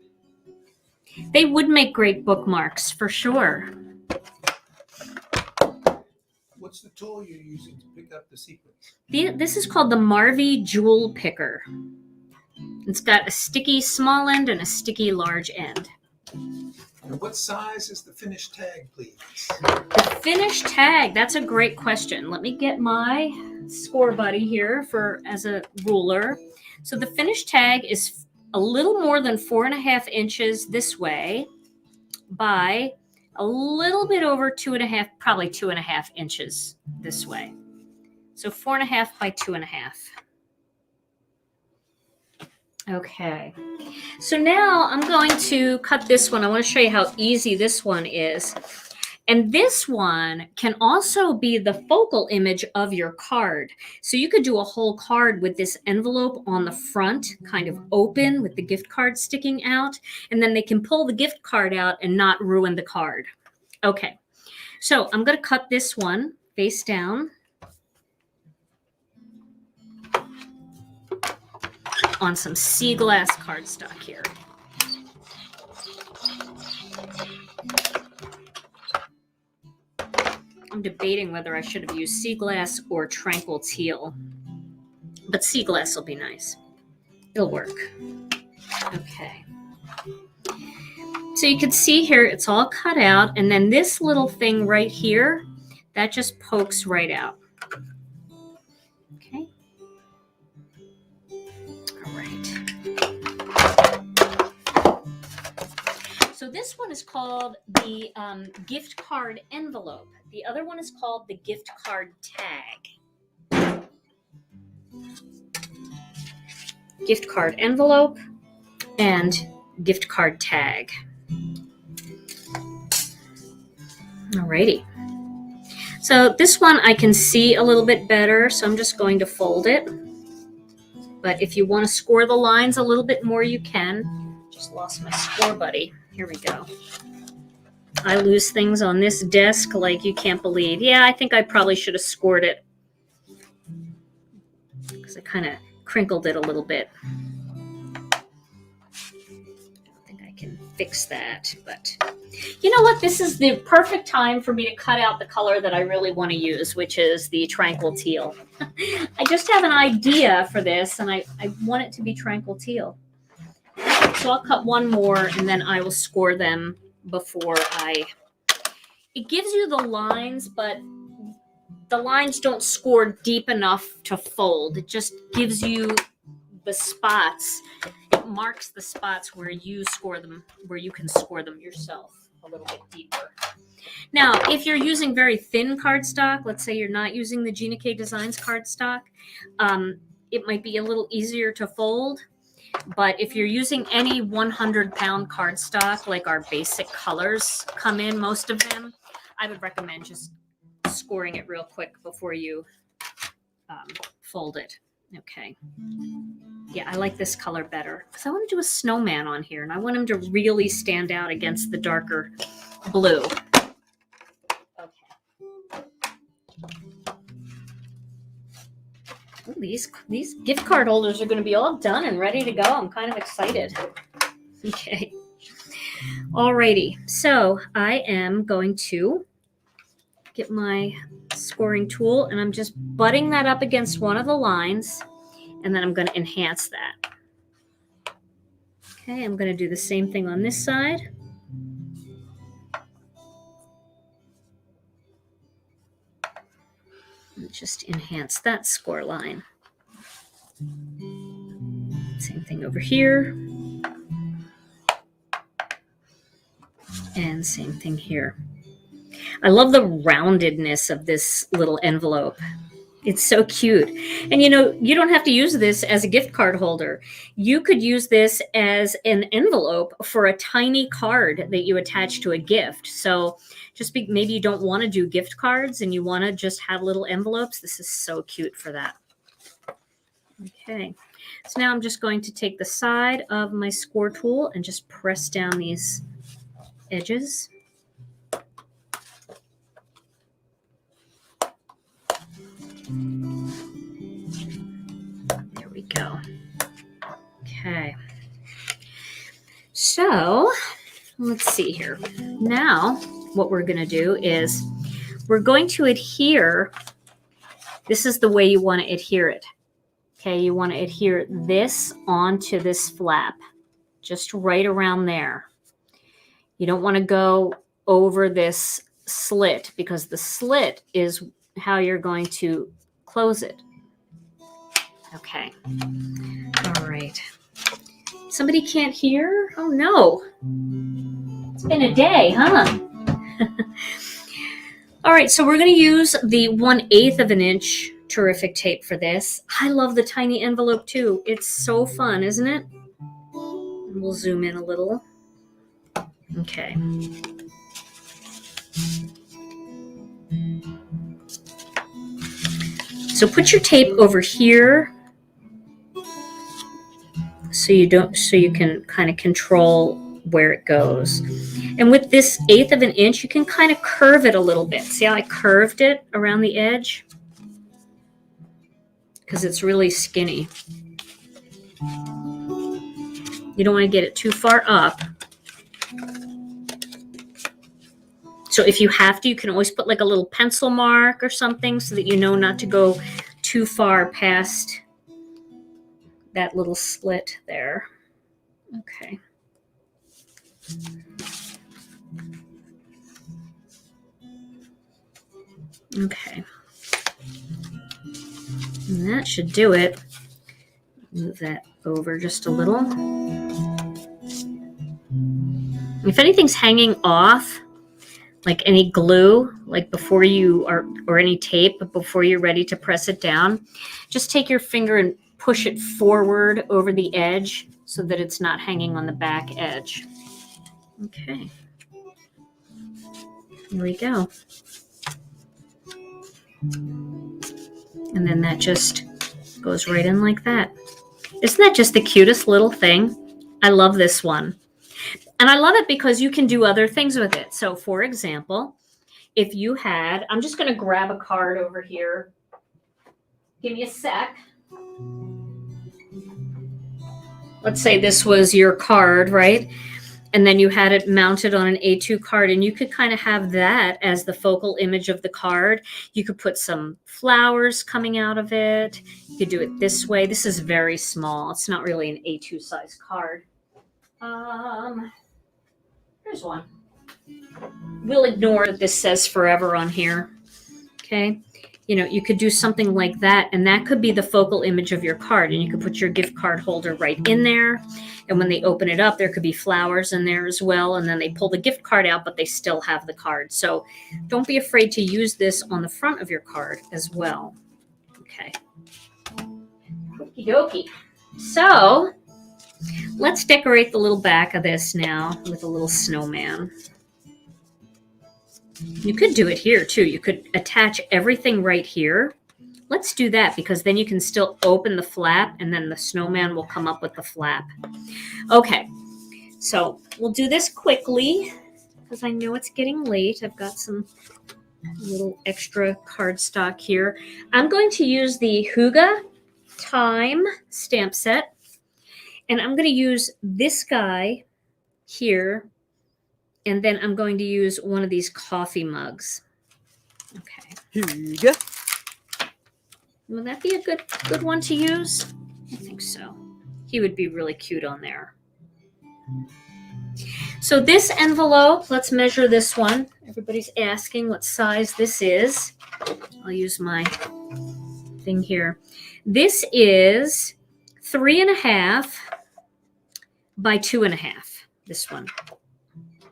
They would make great bookmarks for sure. What's the tool you're using to pick up the sequins? This is called the Marvy Jewel Picker. It's got a sticky small end and a sticky large end. And what size is the finished tag, please? The finished tag, that's a great question. Let me get my score buddy here as a ruler. So the finished tag is a little more than 4.5 inches this way by a little bit over 2.5, probably 2.5 inches this way. So 4.5 by 2.5. Okay, so now I'm going to cut this one. I want to show you how easy this one is. And this one can also be the focal image of your card. So you could do a whole card with this envelope on the front, kind of open with the gift card sticking out. And then they can pull the gift card out and not ruin the card. Okay, so I'm going to cut this one face down on some sea glass cardstock here. I'm debating whether I should have used sea glass or tranquil teal, but sea glass will be nice. It'll work. Okay. So you can see here, it's all cut out, and then this little thing right here, that just pokes right out. Okay. All right. So this one is called the gift card envelope. The other one is called the gift card tag. Gift card envelope and gift card tag. Alrighty. So this one I can see a little bit better, so I'm just going to fold it. But if you want to score the lines a little bit more, you can. Just lost my score buddy. Here we go. I lose things on this desk like you can't believe. Yeah, I think I probably should have scored it because I kind of crinkled it a little bit. I don't think I fix that. But you know what? This is the perfect time for me to cut out the color that I really want to use, which is the tranquil teal. I just have an idea for this, and I want it to be tranquil teal. So I'll cut one more, and then I will score them before I... It gives you the lines, but the lines don't score deep enough to fold. It just gives you the spots. It marks the spots where you score them, where you can score them yourself a little bit deeper. Now, if you're using very thin cardstock, let's say you're not using the Gina K Designs cardstock, it might be a little easier to fold. But if you're using any 100-pound cardstock, like our basic colors come in, most of them, I would recommend just scoring it real quick before you fold it. Okay. Yeah, I like this color better because I want to do a snowman on here, and I want him to really stand out against the darker blue. Okay. Ooh, these gift card holders are going to be all done and ready to go. I'm kind of excited. Okay. Alrighty. So I am going to get my scoring tool, and I'm just butting that up against one of the lines, and then I'm going to enhance that. Okay, I'm going to do the same thing on this side. And just enhance that score line. Same thing over here. And same thing here. I love the roundedness of this little envelope. It's so cute. And you know, you don't have to use this as a gift card holder. You could use this as an envelope for a tiny card that you attach to a gift. So just maybe you don't want to do gift cards and you want to just have little envelopes. This is so cute for that. Okay. So now I'm just going to take the side of my score tool and just press down these edges. There we go. Okay. So let's see here. Now what we're going to do is we're going to adhere. This is the way you want to adhere it. Okay, you want to adhere this onto this flap, just right around there. You don't want to go over this slit because the slit is how you're going to close it. Okay. All right. Somebody can't hear? Oh no. It's been a day, huh? All right, so we're going to use the 1/8 of an inch terrific tape for this. I love the tiny envelope too. It's so fun, isn't it? And we'll zoom in a little. Okay. So put your tape over here so you can kind of control where it goes. And with this 1/8 of an inch, you can kind of curve it a little bit. See how I curved it around the edge? Because it's really skinny. You don't want to get it too far up. So if you have to, you can always put like a little pencil mark or something so that you know not to go too far past that little slit there. Okay. Okay. And that should do it. Move that over just a little. If anything's hanging off, like any glue, like before you are, or any tape, before you're ready to press it down, just take your finger and push it forward over the edge so that it's not hanging on the back edge. Okay. Here we go. And then that just goes right in like that. Isn't that just the cutest little thing? I love this one. And I love it because you can do other things with it. So for example, if you had, I'm just going to grab a card over here. Give me a sec. Let's say this was your card, right? and then you had it mounted on an A2 card, and you could kind of have that as the focal image of the card. You could put some flowers coming out of it. You could do it this way. This is very small. It's not really an A2 size card. Here's one. We'll ignore that this says forever on here. Okay. You know, you could do something like that, and that could be the focal image of your card, and you could put your gift card holder right in there. And when they open it up, there could be flowers in there as well. And then they pull the gift card out, but they still have the card. So don't be afraid to use this on the front of your card as well. Okay. Okie dokie. So let's decorate the little back of this now with a little snowman. You could do it here too. You could attach everything right here. Let's do that, because then you can still open the flap and then the snowman will come up with the flap. Okay, so we'll do this quickly because I know it's getting late. I've got some little extra cardstock here. I'm going to use the Hygge Time stamp set, and I'm going to use this guy here, and then I'm going to use one of these coffee mugs. Okay. Hygge. Will that be a good one to use? I think so. He would be really cute on there. So this envelope, let's measure this one. Everybody's asking what size this is. I'll use my thing here. This is 3.5 by 2.5. This one.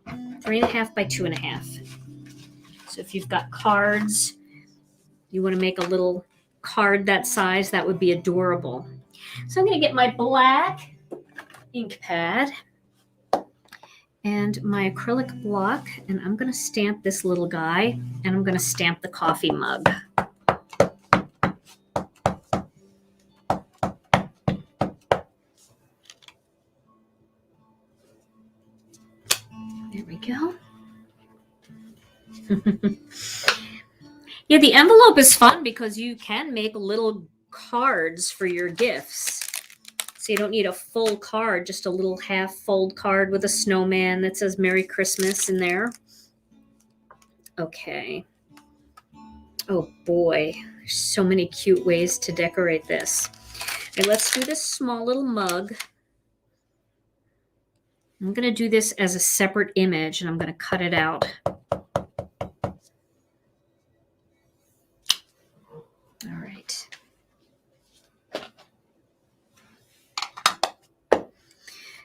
3.5 by 2.5. So if you've got cards, you want to make a little card that size, that would be adorable. So I'm going to get my black ink pad and my acrylic block, and I'm going to stamp this little guy, and I'm going to stamp the coffee mug. There we go. Yeah, the envelope is fun because you can make little cards for your gifts. So you don't need a full card, just a little half fold card with a snowman that says Merry Christmas in there. Okay. Oh boy, there's so many cute ways to decorate this. Okay, let's do this small little mug. I'm going to do this as a separate image, and I'm going to cut it out. All right.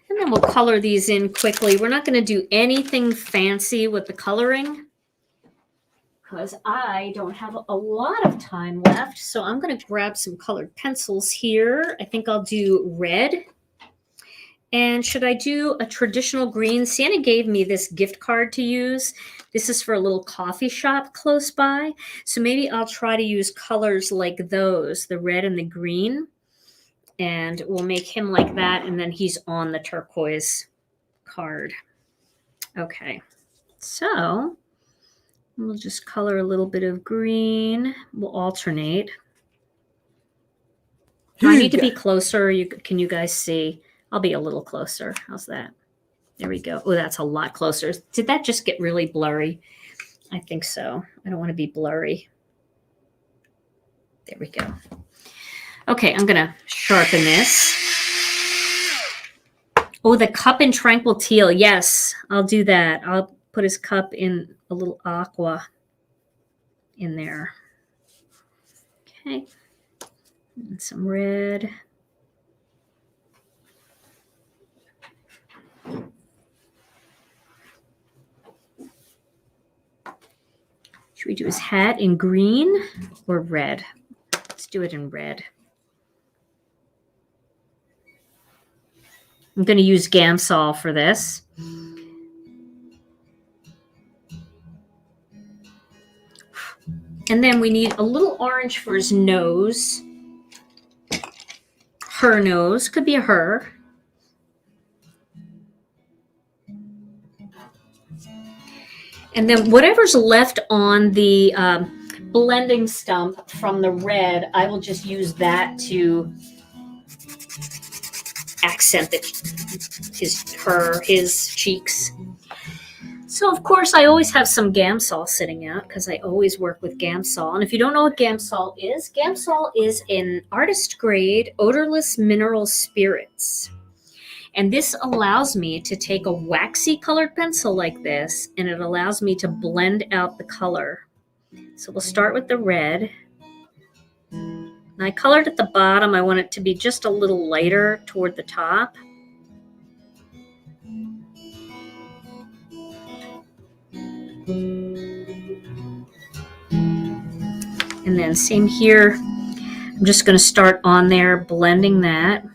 And then we'll color these in quickly. We're not going to do anything fancy with the coloring because I don't have a lot of time left. So I'm going to grab some colored pencils here. I think I'll do red. And should I do a traditional green? Santa gave me this gift card to use. This is for a little coffee shop close by. So maybe I'll try to use colors like those, the red and the green. And we'll make him like that. And then he's on the turquoise card. Okay. So we'll just color a little bit of green. We'll alternate. Do I need to be closer? Can you guys see? I'll be a little closer. How's that? There we go. Oh, that's a lot closer. Did that just get really blurry? I think so. I don't want to be blurry. There we go. Okay, I'm going to sharpen this. Oh, the cup in tranquil teal. Yes, I'll do that. I'll put his cup in a little aqua in there. Okay. And some red. Should we do his hat in green or red? Let's do it in red. I'm going to use Gamsol for this. And then we need a little orange for his nose. Her nose. Could be a her. And then whatever's left on the blending stump from the red, I will just use that to accent his cheeks. So of course I always have some Gamsol sitting out because I always work with Gamsol. And if you don't know what Gamsol is an artist grade odorless mineral spirits. And this allows me to take a waxy colored pencil like this, and it allows me to blend out the color. So we'll start with the red. And I colored at the bottom. I want it to be just a little lighter toward the top. And then same here. I'm just going to start on there, blending that.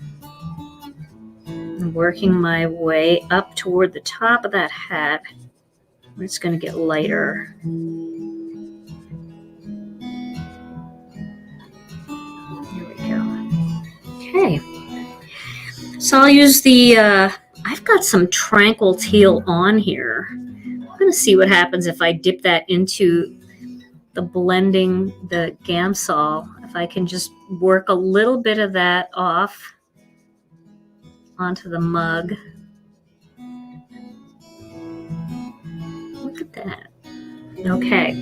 And working my way up toward the top of that hat. It's going to get lighter. There we go. Okay. So I'll use the, I've got some tranquil teal on here. I'm going to see what happens if I dip that into the blending, the Gamsol. If I can just work a little bit of that off onto the mug. Look at that. Okay.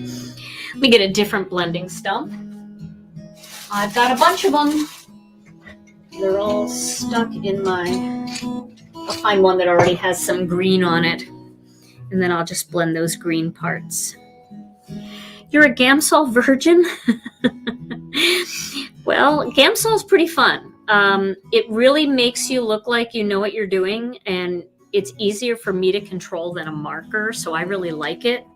Let me get a different blending stump. I've got a bunch of them. They're all stuck in my... I'll find one that already has some green on it. And then I'll just blend those green parts. You're a Gamsol virgin? Well, Gamsol is pretty fun. It really makes you look like you know what you're doing, and it's easier for me to control than a marker, so I really like it.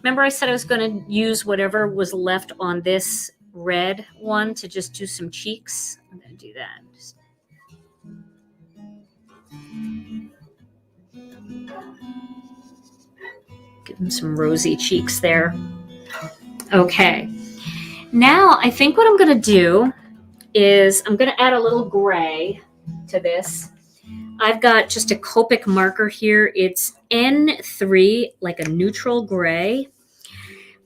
Remember I said I was going to use whatever was left on this red one to just do some cheeks? I'm going to do that. Just... give them some rosy cheeks there. Okay. Now I think what I'm going to do is I'm going to add a little gray to this. I've got just a Copic marker here. It's N3, like a neutral gray.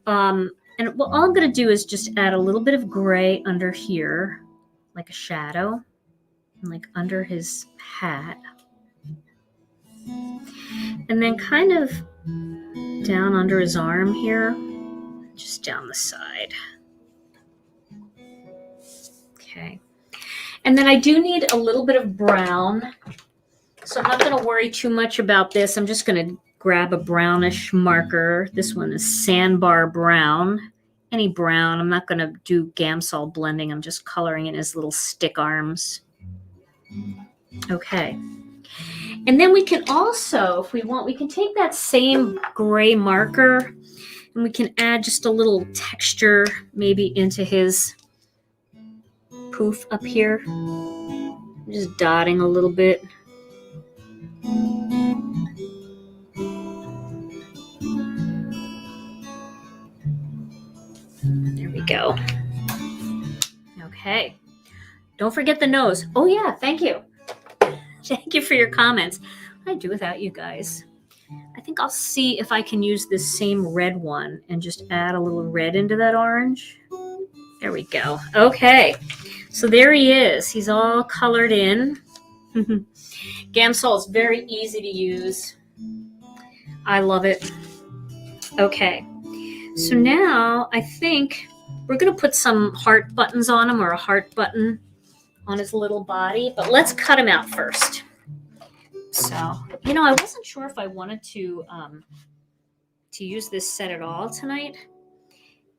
And all I'm going to do is just add a little bit of gray under here, like a shadow, like under his hat. And then kind of down under his arm here, just down the side. Okay. And then I do need a little bit of brown. So I'm not going to worry too much about this. I'm just going to grab a brownish marker. This one is Sandbar Brown. Any brown. I'm not going to do Gamsol blending. I'm just coloring in his little stick arms. Okay. And then we can also, if we want, we can take that same gray marker and we can add just a little texture maybe into his poof up here. Just dotting a little bit. There we go. Okay. Don't forget the nose. Oh yeah, thank you. Thank you for your comments. What do I do without you guys? I think I'll see if I can use this same red one and just add a little red into that orange. There we go. Okay. So there he is. He's all colored in. Gamsol is very easy to use. I love it. Okay. So now I think we're going to put some heart buttons on him, or a heart button on his little body, but let's cut him out first. So, I wasn't sure if I wanted to use this set at all tonight.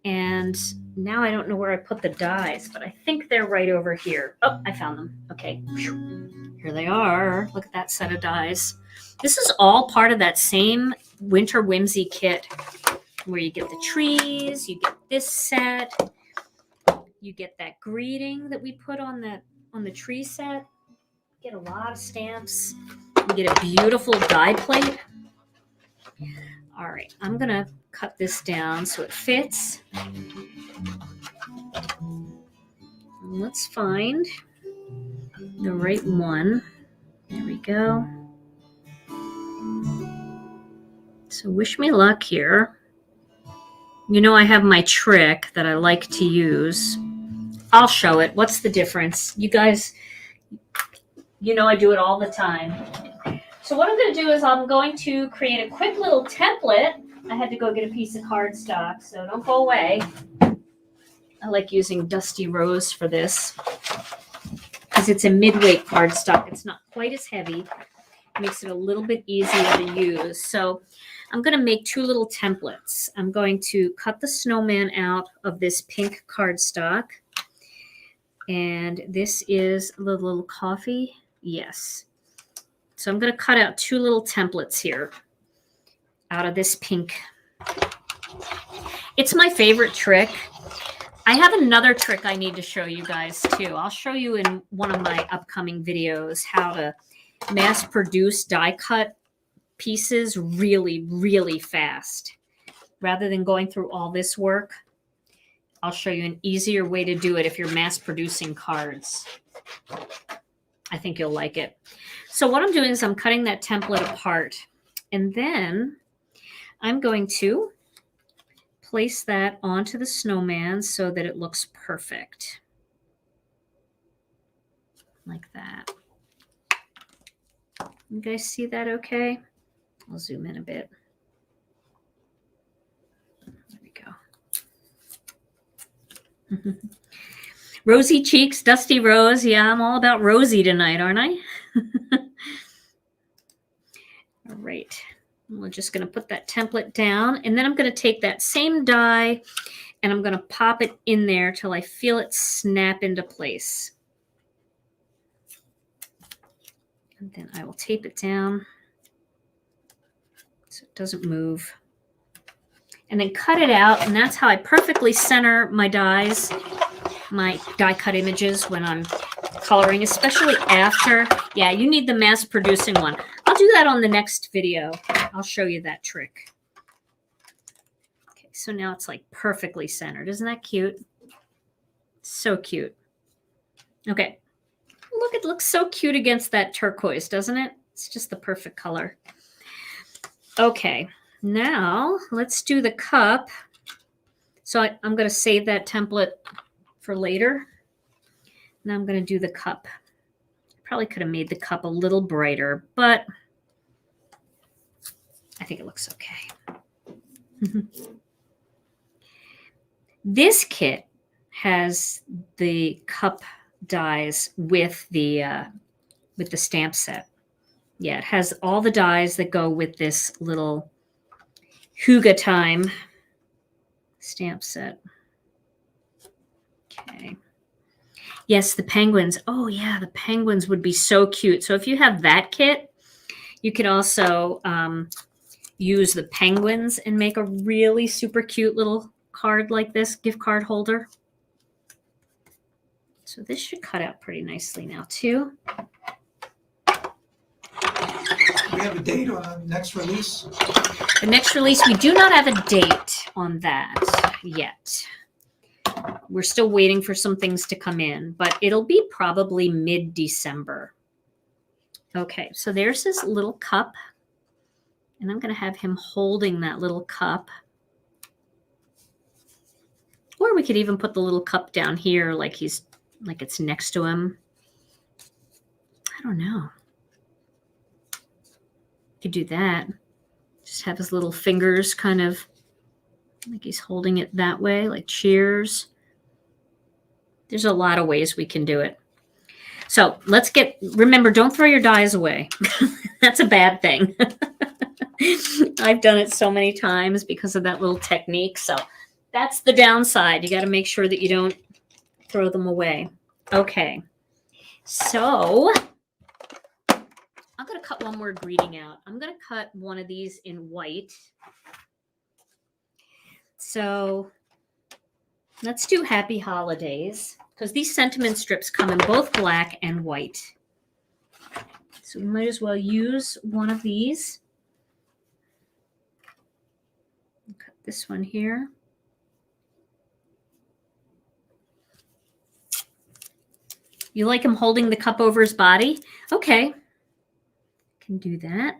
And now I don't know where I put the dies, but I think they're right over here. Oh, I found them. Okay. Here they are. Look at that set of dies. This is all part of that same Winter Whimsy Kit, where you get the trees, you get this set, you get that greeting that we put on the tree set. Get a lot of stamps. You get a beautiful die plate. All right, I'm gonna cut this down so it fits. Let's find the right one. There we go. So wish me luck here. I have my trick that I like to use. I'll show it. What's the difference? You guys You know I do it all the time. So what I'm going to do is I'm going to create a quick little template. I had to go get a piece of cardstock, so don't go away. I like using Dusty Rose for this because it's a mid-weight cardstock. It's not quite as heavy. It makes it a little bit easier to use. So I'm going to make 2 little templates. I'm going to cut the snowman out of this pink cardstock. And this is the little coffee. Yes. So I'm going to cut out 2 little templates here out of this pink. It's my favorite trick. I have another trick I need to show you guys too. I'll show you in one of my upcoming videos how to mass produce die cut pieces really, really fast. Rather than going through all this work, I'll show you an easier way to do it if you're mass producing cards. I think you'll like it. So what I'm doing is I'm cutting that template apart, and then I'm going to place that onto the snowman so that it looks perfect. Like that. You guys see that okay? I'll zoom in a bit. There we go. Rosy cheeks, Dusty Rose. Yeah, I'm all about rosy tonight, aren't I? All right. We're just going to put that template down, and then I'm going to take that same die and I'm going to pop it in there till I feel it snap into place. And then I will tape it down so it doesn't move. And then cut it out, and that's how I perfectly center my dies, my die cut images when I'm coloring, especially after. Yeah, you need the mass producing one. I'll do that on the next video. I'll show you that trick. Okay, so now it's like perfectly centered. Isn't that cute? So cute. Okay. Look, it looks so cute against that turquoise, doesn't it? It's just the perfect color. Okay, now let's do the cup. So I'm going to save that template for later. Now I'm going to do the cup. Probably could have made the cup a little brighter, but I think it looks okay. This kit has the cup dies with the stamp set. Yeah, it has all the dies that go with this little Hygge Time stamp set. Okay. Yes, the penguins. Oh yeah, the penguins would be so cute. So if you have that kit, you could also use the penguins and make a really super cute little card like this, gift card holder. So this should cut out pretty nicely now too. Do we have a date on the next release? The next release, we do not have a date on that yet. We're still waiting for some things to come in, but it'll be probably mid-December. Okay, so there's this little cup, and I'm going to have him holding that little cup. Or we could even put the little cup down here like it's next to him. I don't know. Could do that. Just have his little fingers kind of like he's holding it that way, like cheers. There's a lot of ways we can do it. So remember, don't throw your dies away. That's a bad thing. I've done it so many times because of that little technique. So that's the downside. You got to make sure that you don't throw them away. Okay. So I'm going to cut one more greeting out. I'm going to cut one of these in white. So let's do Happy Holidays, because these sentiment strips come in both black and white. So we might as well use one of these. Cut this one here. You like him holding the cup over his body? Okay. Can do that.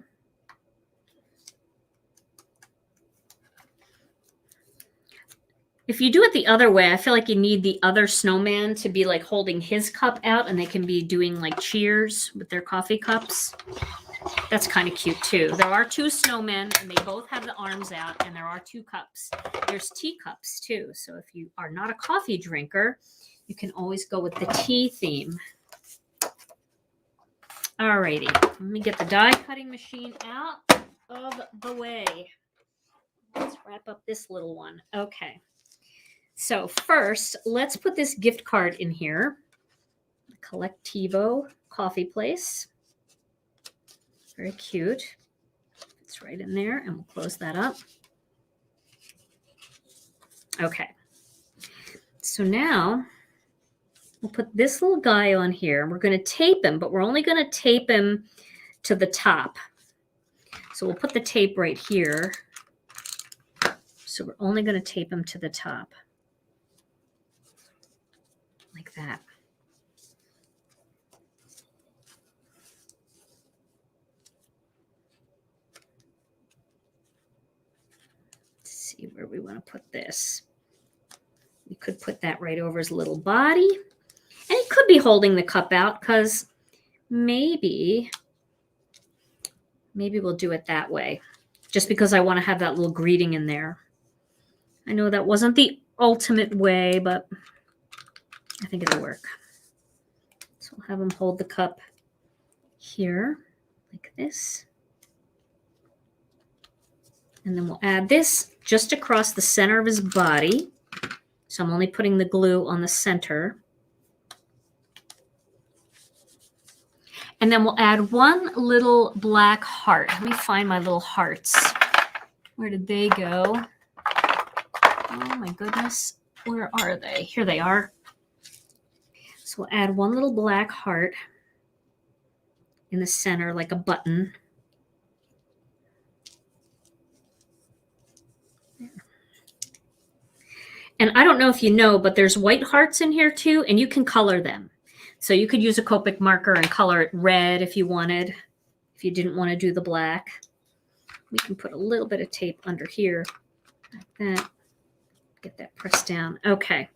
If you do it the other way, I feel like you need the other snowman to be like holding his cup out, and they can be doing like cheers with their coffee cups. That's kind of cute too. There are 2 snowmen, and they both have the arms out, and there are 2 cups. There's teacups too. So if you are not a coffee drinker, you can always go with the tea theme. Alrighty, let me get the die cutting machine out of the way. Let's wrap up this little one. Okay. So first, let's put this gift card in here. Collectivo Coffee Place. Very cute. It's right in there, and we'll close that up. Okay. So now we'll put this little guy on here. We're going to tape him, but we're only going to tape him to the top. So we'll put the tape right here. So we're only going to tape him to the top. Like that. Let's see where we want to put this. We could put that right over his little body. And he could be holding the cup out because maybe we'll do it that way. Just because I want to have that little greeting in there. I know that wasn't the ultimate way, but I think it'll work. So we'll have him hold the cup here, like this. And then we'll add this just across the center of his body. So I'm only putting the glue on the center. And then we'll add one little black heart. Let me find my little hearts. Where did they go? Oh my goodness. Where are they? Here they are. So we'll add one little black heart in the center, like a button. And I don't know if you know, but there's white hearts in here too, and you can color them. So you could use a Copic marker and color it red if you wanted, if you didn't want to do the black. We can put a little bit of tape under here, like that. Get that pressed down. Okay.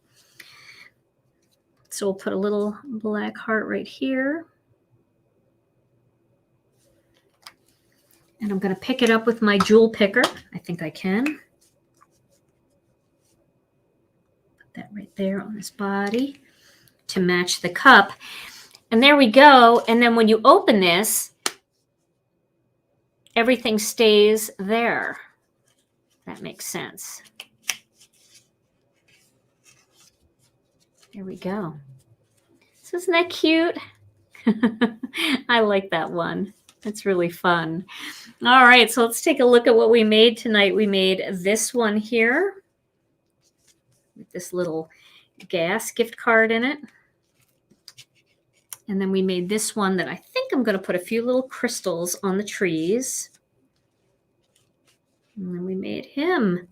So we'll put a little black heart right here. And I'm going to pick it up with my jewel picker. I think I can. Put that right there on his body to match the cup. And there we go. And then when you open this, everything stays there. That makes sense. There we go. So isn't that cute? I like that one. That's really fun. All right, so let's take a look at what we made tonight. We made this one here with this little gas gift card in it. And then we made this one that I think I'm going to put a few little crystals on the trees. And then we made him.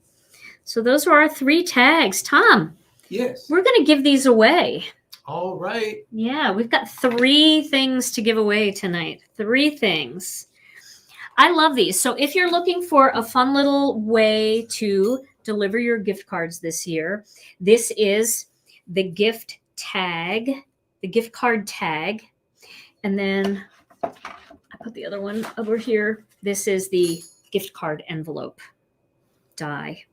So those are our 3 tags. Tom. Yes. We're going to give these away. All right. Yeah, we've got 3 things to give away tonight. 3 things. I love these. So if you're looking for a fun little way to deliver your gift cards this year, this is the gift tag, the gift card tag. And then I put the other one over here. This is the gift card envelope die.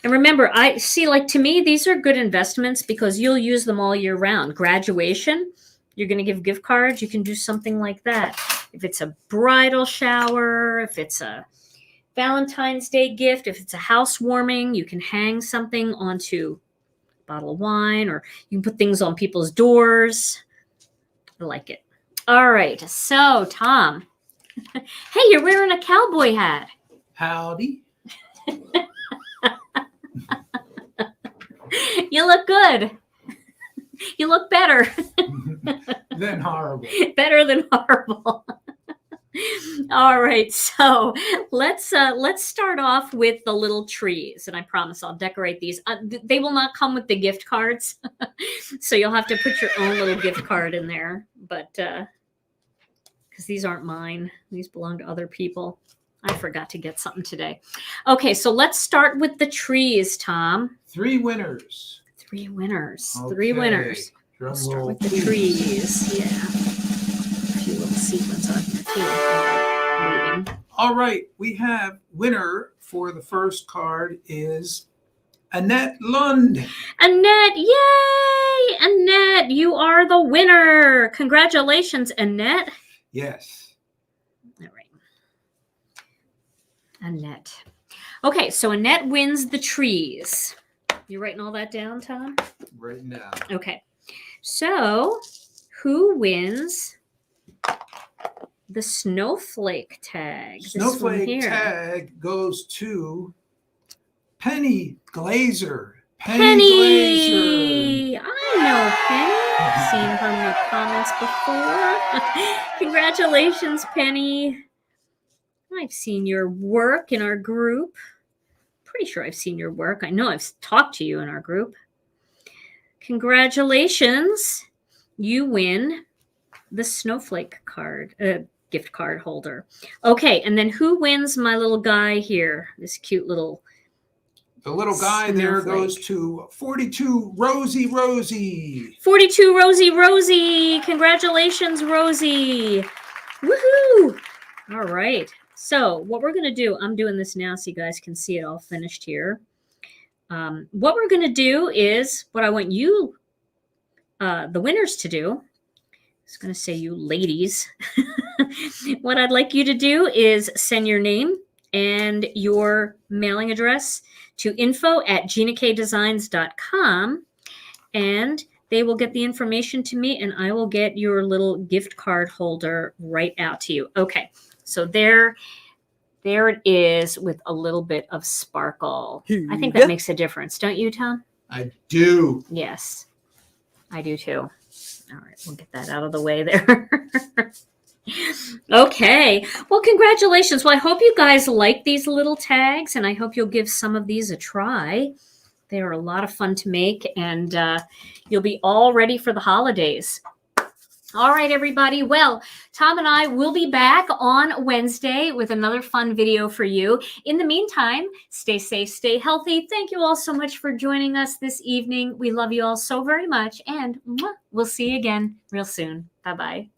And remember, I see, like, to me, these are good investments because you'll use them all year round. Graduation, you're going to give gift cards. You can do something like that. If it's a bridal shower, if it's a Valentine's Day gift, if it's a housewarming, you can hang something onto a bottle of wine, or you can put things on people's doors. I like it. All right. So, Tom, hey, you're wearing a cowboy hat. Howdy. You look good. You look better. Than horrible. Better than horrible. All right, so let's start off with the little trees, and I promise I'll decorate these. They will not come with the gift cards, so you'll have to put your own little gift card in there. But because these aren't mine, these belong to other people. I forgot to get something today. Okay, so let's start with the trees, Tom. 3 winners. 3 winners. Okay. 3 winners. Drum Let's start roll, with the please. trees. Yeah. A few little sequins on here too. Waiting. All right, we have winner for the first card is Annette Lund. Annette, yay! Annette, you are the winner. Congratulations, Annette. Yes. All right. Annette. Okay, so Annette wins the trees. You writing all that down, Tom? Right now. Okay. So, who wins the snowflake tag? Snowflake tag goes to Pennie Glaser. Pennie Glaser. I know Pennie. I've seen her make comments before. Congratulations, Pennie. I've seen your work in our group. Pretty sure I've seen your work. I know I've talked to you in our group. Congratulations. You win the snowflake card, gift card holder. Okay, and then who wins my little guy here? This cute little The little guy there goes to 42 Rosie. 42 Rosie. Congratulations, Rosie. Woohoo! All right. So what we're going to do, I'm doing this now so you guys can see it all finished here. What we're going to do is what I want you, the winners, to do. I was going to say you ladies. What I'd like you to do is send your name and your mailing address to info@ginakdesigns.com, and they will get the information to me, and I will get your little gift card holder right out to you. Okay, so there it is with a little bit of sparkle. I think that makes a difference, don't you, Tom? I do. Yes, I do too. All right, we'll get that out of the way there. Okay, well, congratulations. Well, I hope you guys like these little tags, and I hope you'll give some of these a try. They are a lot of fun to make, and you'll be all ready for the holidays. All right, everybody. Well, Tom and I will be back on Wednesday with another fun video for you. In the meantime, stay safe, stay healthy. Thank you all so much for joining us this evening. We love you all so very much, and we'll see you again real soon. Bye-bye.